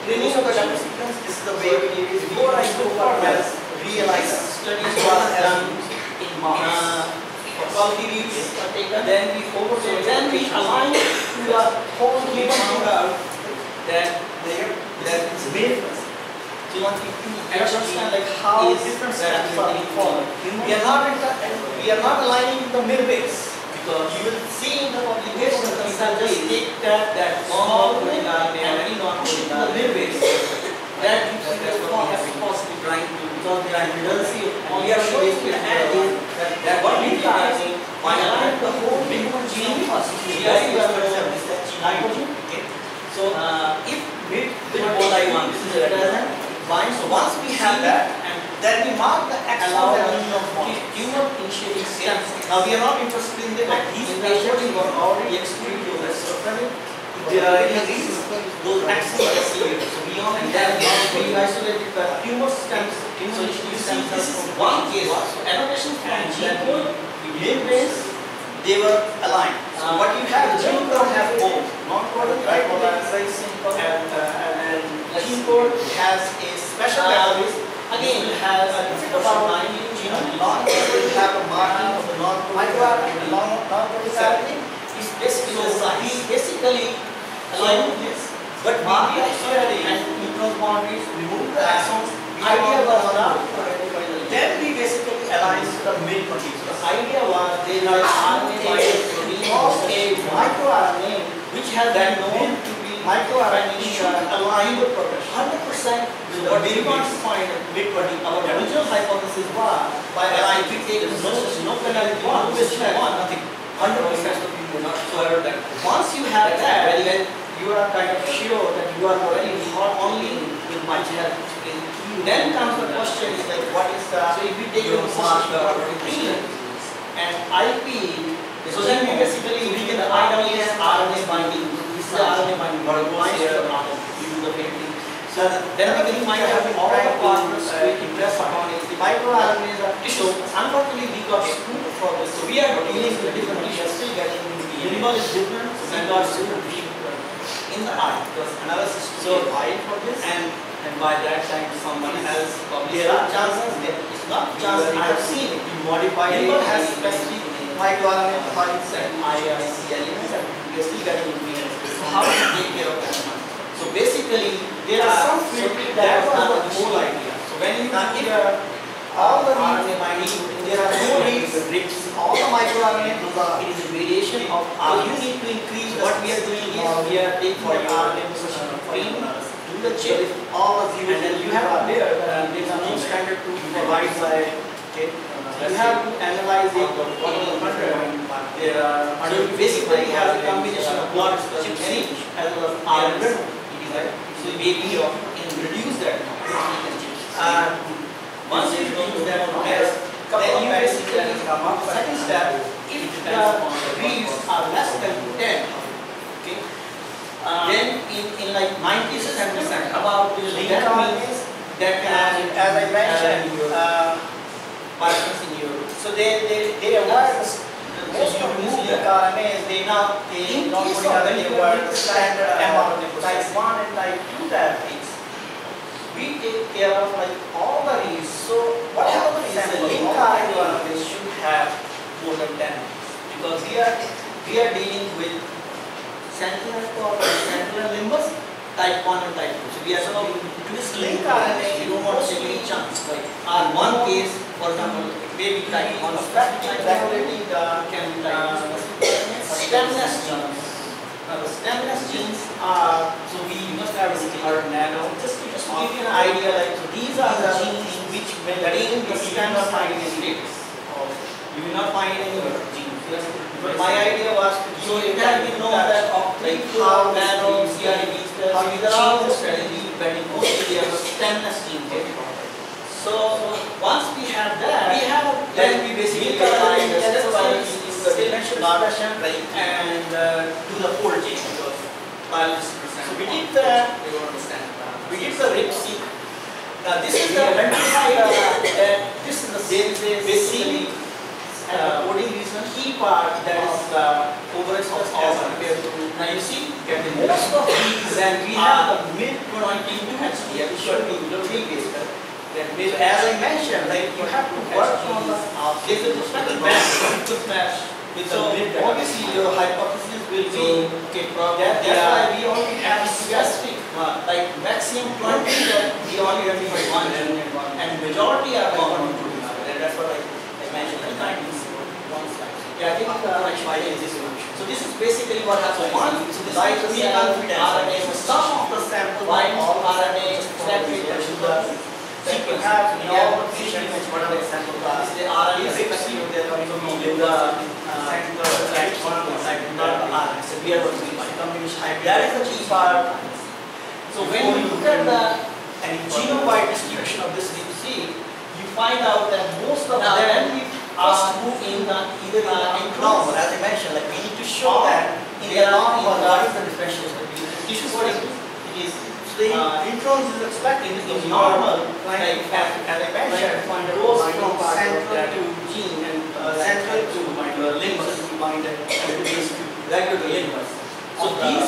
Speaker 1: training of adaptive sequence. This is the way we need it. Before I go further, realize studies were done in mouse. Quality reads are taken, then we align to the whole human phenotype that is made. So you want to understand like how different steps are followed. We are not aligning the mid-base because you will see in the publication that you can just take that small RNA and any non-coding the mid-base. That you have to possibly trying to because there are redundancy only are showing that what we are doing by aligning the whole human genome nitrogen. Okay. So if with what I want, this is a fine. So once we have that, and then we mark the allow tumor initiating stems. Now we are not interested in the these patients were already excluded to the surface. There are those axes are excluded. So beyond that, we isolated the tumor stems. So you see, this is one case. So annotation from gene code, mid-base, they were aligned. So what you have, the gene code has both non-coding, and gene code has a special category. Again, it has about 9 genome. Non-code will have a marking of the non-coding and the non-coding category. It's basically aligning this. But we actually and neutral boundaries, remove the axons. Idea was not then we basically align to the mid-protein. So the idea was they are RNA protein of a microRNA which has been known to be microRNA should align with 100% with what we want to find at mid-protein. Our original hypothesis was by aligning we take no penalty, nothing. 100% of people not sure that once you have that, then you are kind of sure that you are already not only with my health. Then comes the question is like what is the so if we take the protein and IP, so then we basically we get the RNA binding. This is the RNA binding, but binds to the RNA. We do the painting. So then we can find out all the partners we impress upon it. The microRNAs are so unfortunately we got screwed for this. So we are dealing with different. We are still getting the animal is different. So and got in the eye because analysis so wide for this and by that time someone else there are chances that it's not chances I have seen it you modify liver has specific microRNA profiles and IIC elements and we are still getting information so how to take care of that one so basically there are some fields that was the whole idea so when you hear all the RNA binding, there are no reads, all the microRNA, it is a variation of you need to increase what we are doing is we are taking the RNA position to the chip, all of you, and then you have there is no standard to provide by you have to analyze it 100. There are so basically has a combination of blood chip change as well as RNA. So maybe you can reduce that. Once you reduce that test, then you basically come up second step. If the reads are less than 10, okay, then in like 97% about the link means that as I mentioned, partners in Europe. So they avoid most of these link RNAs. They not they avoid the standard mRNA type 1 and type 2 diabetes. We take care of like all the reads. So what happens is the link RNA should have more than 10 because we are dealing with sentinel core and sentinel limbus type 1 and type 2. So we are so to this link RNA you don't want to take any chance. Like on one case, for example, maybe type 1 specific regulating can be type stemness genes. Now the stemness genes are so we must have a nano just to give you an idea like so these are the genes which maintain the stemness status. You will not find any other genes. But my idea was so it has been known that of like how nano CREs how these are all the strategy depending mostly on the stemness gene. So once we have that then we basically find the dimension right and do the whole gene because so we did the RIPC. Now this is the this is the basically coding reason key part that is overexpressed as compared to now you see most of these and we have the mid-22 HDF which should be totally based. As I mentioned, like you have to work on the match with the mid. Obviously, your hypothesis will be okay. That's why we only have specific like maximum 20 that we only have one and majority are common. That's what I mentioned. Yeah, I think is this one. So this is basically what happens. So this is the RNA. Some of the sample all RNA separated to the you have in all the patient what are the example class the RNA especially they are coming from the type 1 type not RNA so we are going to combination that is the key part so when you look at the genome-wide distribution of this DPC you find out that most of them first move in the either enclave as I mentioned like we need to show that in the long what is the differentiation between tissues what it is the introns is expected in normal, like as I mentioned, goes from central to gene and central to limbus to bind and reduce to regular limbus. So this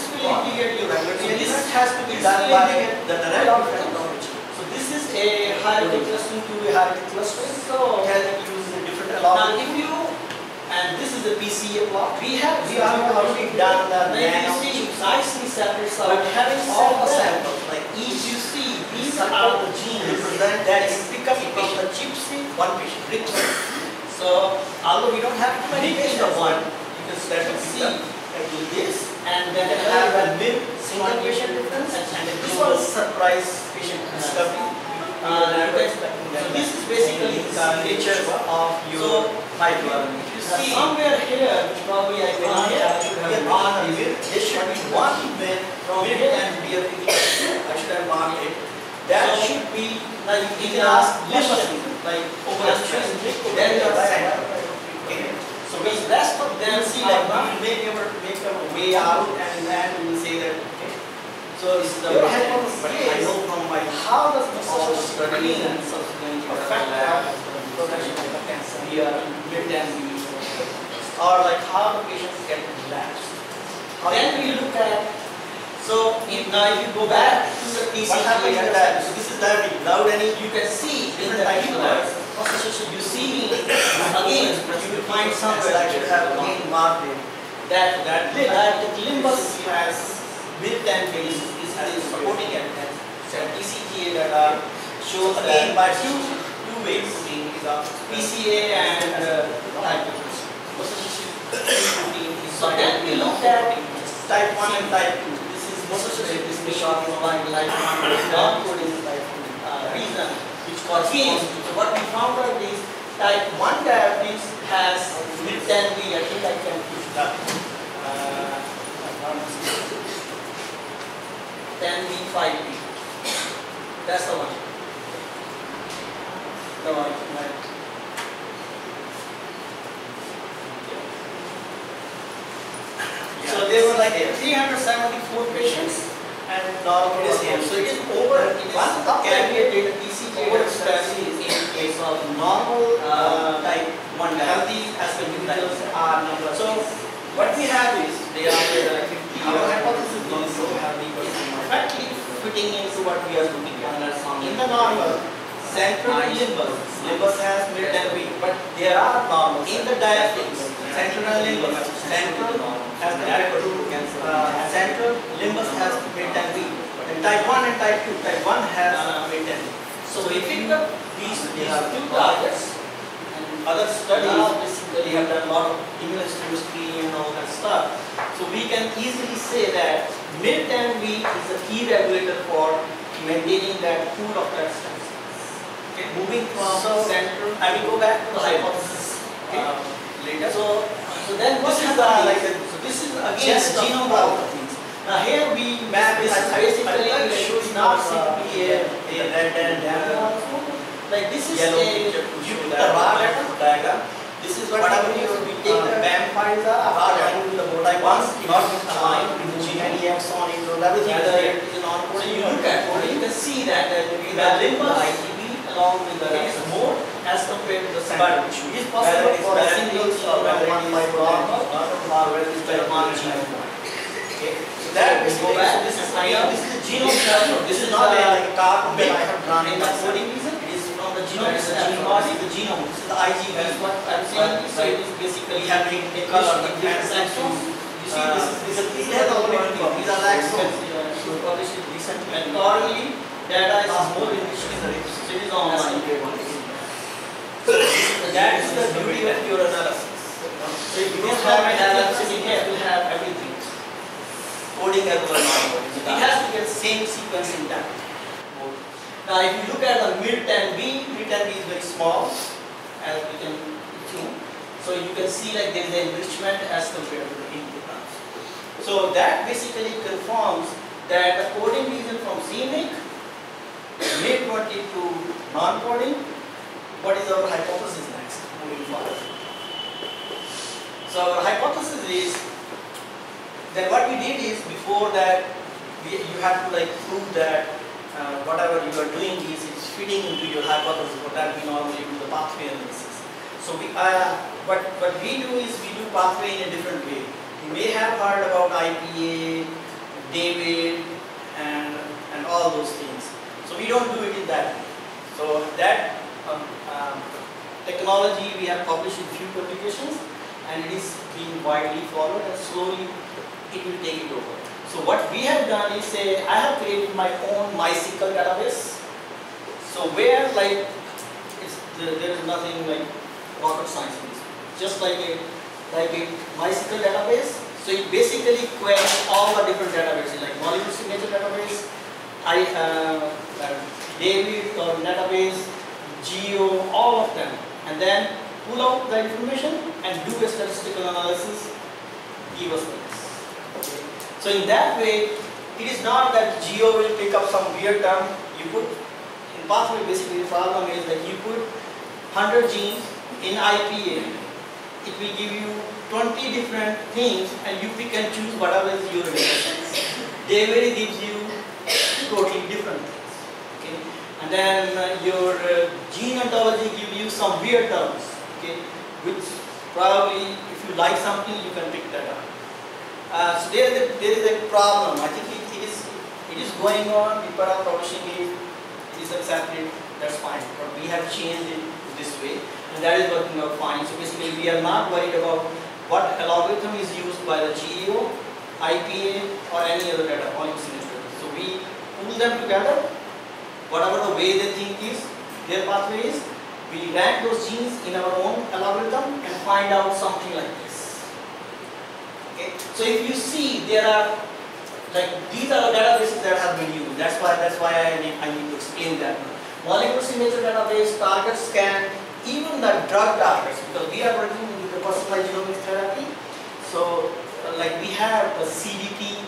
Speaker 1: will indicate your regular. So this has to be done by the direct technology. So this is a hierarchy clustering to a hierarchy clustering. So it uses a different algorithm. Now if you and this is the PCA plot. We have already done the nicely separate but having all the samples, like each you see, these are the genes represent that is pick up from the chip C, one patient, So although we don't have too many patients of one, you can start to see like this and then have a mid single patient difference and this was surprise patient discovery. So this is basically the nature of your microRNA. Somewhere here, which probably I will not have there should be one mid from mid and here I should have marked it. That should be like you can ask like overexpression then your center. Okay. So the rest of them see like we make our way out and then we will say that okay. So this is the but I know from my how does the social study and subsequent affect the progression of cancer here mid and or like how the patients get relapsed. Now if you go back to the TCGA data, so this is diabetic, without any, you can see in the keywords, you see again, you will find somewhere I should have again marked it, that diabetic limbus has mid-10 base is supporting evidence. So TCGA data shows again by two ways, PCA and so then we looked at type 1 and type 2. This is this is short line type 1 non-coding type 2 reason which corresponds to. So what we found out is type 1 diabetes has mid-10 V. I think I can push that. 10 V 5 V. That's the one. The one. Right. So there were like 374 patients and normal was here. So it is over. One calculated TCGA study in case of normal type 1 healthy as individuals are number. So what we have is they are our hypothesis is so healthy perfectly fitting into what we are looking at. In the normal central limbus has mid-10 V, but there are normals in the diabetics. Central limbus has central limbus has mid-10 V. And type 1 and type 2, type 1 has mid-10 V. So if we look these two targets, and other studies basically have done a lot of immunohistochemistry and all that stuff. So we can easily say that mid-10 V is a key regulator for maintaining that pool of that stem cells. Okay, moving from central, I will go back to the hypothesis later. So then this is this is again the genome of the things. Now here we map this basically shows not simply a red and like this is a raw diagram. This is what we take the BAM files are aligned with the modi ones, not aligned with the gene exon into everything that is non-coding. So you look at coding, you can see that the limbus ITB along with the mode as compared to the central tissue. It is possible for a single or one micronormal or whether it's like one genome. Okay, so that is go back. This is the genome structure. This is not like a card that I have drawn in the coding reason. From the genome, this is the genome. This is the IgV. That's what I'm saying. So it is basically having a color of different exons. You see, these are exons. So published it recently. And currently, data is more enriched in the ribs. So it is online. So that is the beauty of your analysis. So if you don't have analysis in here, you will have everything. Coding as well as non-coding. It has to get same sequence in that. Now, if you look at the mid-10 V, mid-10 V is very small, as we can see. So you can see like there is an enrichment as compared to the input arms. So that basically confirms that the coding region from CMYC, mid-20 to non-coding. What is our hypothesis next moving forward? So our hypothesis is that what we did is before that you have to like prove that whatever you are doing is it's fitting into your hypothesis, what that we normally do the pathway analysis. So what we do is we do pathway in a different way. You may have heard about IPA, David, and all those things. So we don't do it in that way. So that technology we have published in few publications, and it is being widely followed, and slowly it will take it over. So what we have done is say I have created my own MySQL database. So where like there is nothing like rocket science in this. Just like a MySQL database. So it basically queries all the different databases like molecular signature database, David or database, Geo, all of them, and then pull out the information and do a statistical analysis, give us this. Okay. So in that way, it is not that Geo will pick up some weird term. You put in pathway basically the problem is that you put 100 genes in IPA, it will give you 20 different things and you pick and choose whatever is your relation. David gives you totally different things. Okay? And then your gene ontology gives you some weird terms. Okay? Which probably if you like something you can pick that up. So there is a problem. I think it is it is going on, people are publishing it, it is accepted, that's fine. But we have changed it this way, and that is working out fine. So basically, we are not worried about what algorithm is used by the GEO, IPA, or any other data quality signature. So we pull them together, whatever the way they think is, their pathway is, we rank those genes in our own algorithm and find out something like this. Okay? So if you see, there are, like, these are the databases that have been used. That's why I need to explain that. Molecular signature database, target scan, even the drug targets, because we are working with the personalized genomics therapy. So, like, we have the CDT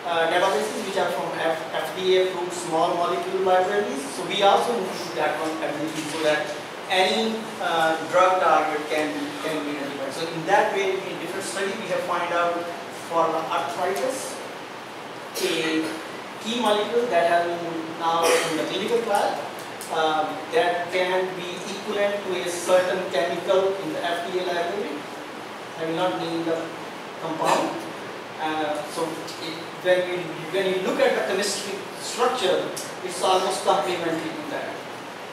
Speaker 1: databases which are from FDA approved small molecule libraries. So we also include that one ability so that any drug target can be identified. So in that way, in different studies, we have found out for the arthritis, a key molecule that has been now in the clinical trial that can be equivalent to a certain chemical in the FDA library. I will not name the compound. So when you look at the chemistry structure, it's almost complementary to that.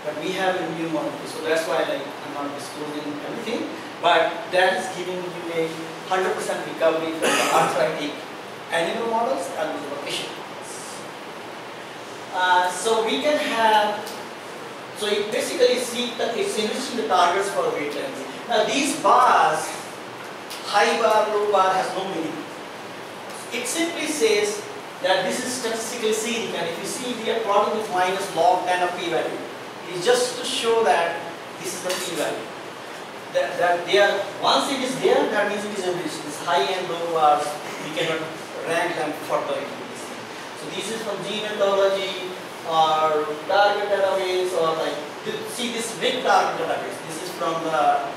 Speaker 1: But we have a new molecule, so that's why I'm not disclosing everything. But that is giving you a 100% recovery from the arthritic animal models and the patient models. So we can have, so it basically it's enriching the targets for weight length. Now these bars, high bar, low bar, has no meaning. It simply says that this is statistically significant, and if you see we are plotting with minus log 10 of p-value. It is just to show that this is the p-value. That they are, once it is there, that means it is enriched. This high and low bars, we cannot rank them further into this thing. So this is from gene ontology or target database, or like, see this big target database. This is from the,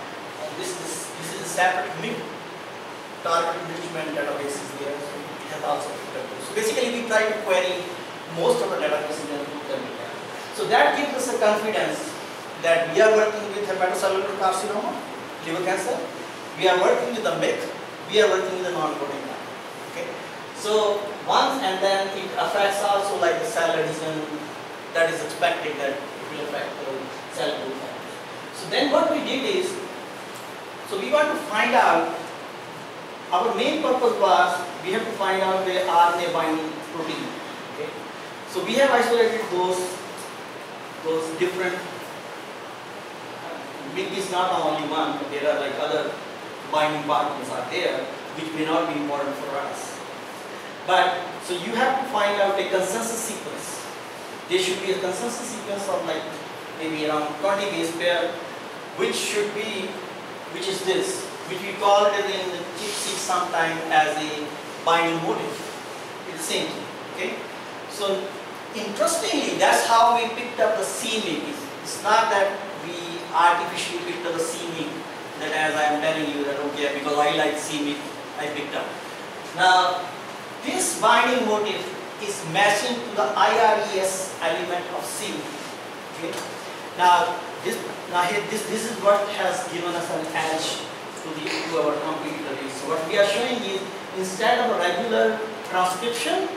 Speaker 1: this is a separate big target enrichment database is there. So it has also picked up. So basically we try to query most of the databases and put them in there. So that gives us a confidence that we are working with hepatocellular carcinoma, liver cancer, we are working with the MYC, we are working with the non-coding line. Okay? So once, and then it affects also like the cell adhesion, that is expected that it will affect the cell growth factors. So then what we did is, so we want to find out, our main purpose was, we have to find out the RNA binding protein. Okay? So we have isolated those different, MYC is not only one, but there are like other binding partners are there, which may not be important for us. But, so you have to find out a consensus sequence. There should be a consensus sequence of like maybe around 20 base pair, which should be, which is this, which we call it in the ChIP-seq sometime as a binding motif. It's the same thing, okay? So interestingly, that's how we picked up the c-MYC. It's not that we artificially picked up the c-MYC, that as I am telling you that okay, because I like c-MYC, I picked up. Now, this binding motif is matching to the IRES element of c-MYC. Okay? Now, this is what has given us an edge to our competitor. So what we are showing is, instead of a regular transcription,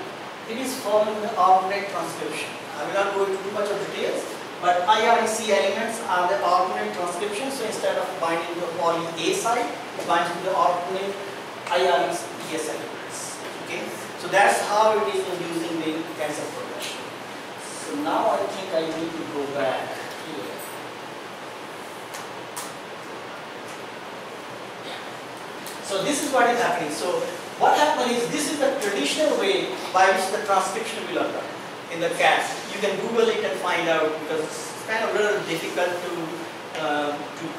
Speaker 1: it is following the alternate transcription. I will not go into too much of details, but IREC elements are the alternate transcription. So instead of binding to the poly A site, it binds to the alternate IRES elements. Okay, so that's how it is inducing the cancer progression. So now I think I need to go back here. So this is what is happening. So what happens is, this is the traditional way by which the transcription will occur in the cats. You can Google it and find out, because it's kind of a little difficult to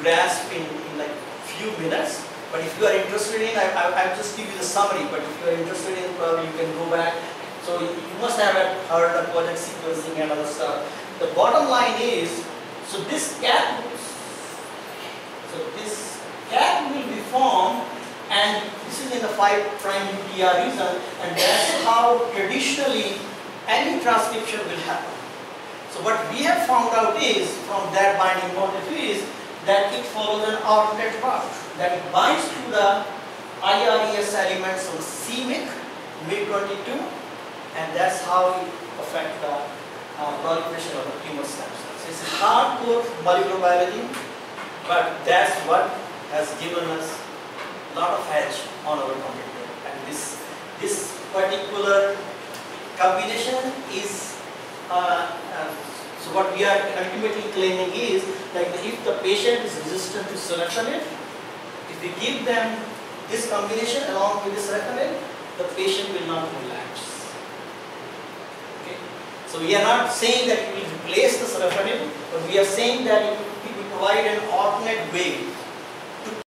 Speaker 1: grasp in like few minutes. But if you are interested in, I'll just give you the summary. But if you are interested in, probably you can go back. So you must have heard of project sequencing and other stuff. The bottom line is, so this cat will be formed. And this is in the 5' UTR region, and that's how traditionally any transcription will happen. So what we have found out is, from that binding motif is, that it follows an alternate path, that it binds to the IRES elements of c-MYC, MYC22, and that's how it affects the proliferation of the tumor stem cells. It's hardcore molecular biology, but that's what has given us a lot of edge on our computer. And this particular combination is so what we are ultimately claiming is like if the patient is resistant to sorafenib, if we give them this combination along with this sorafenib, the patient will not relapse. Okay, so we are not saying that it will replace the sorafenib, but we are saying that it will provide an alternate way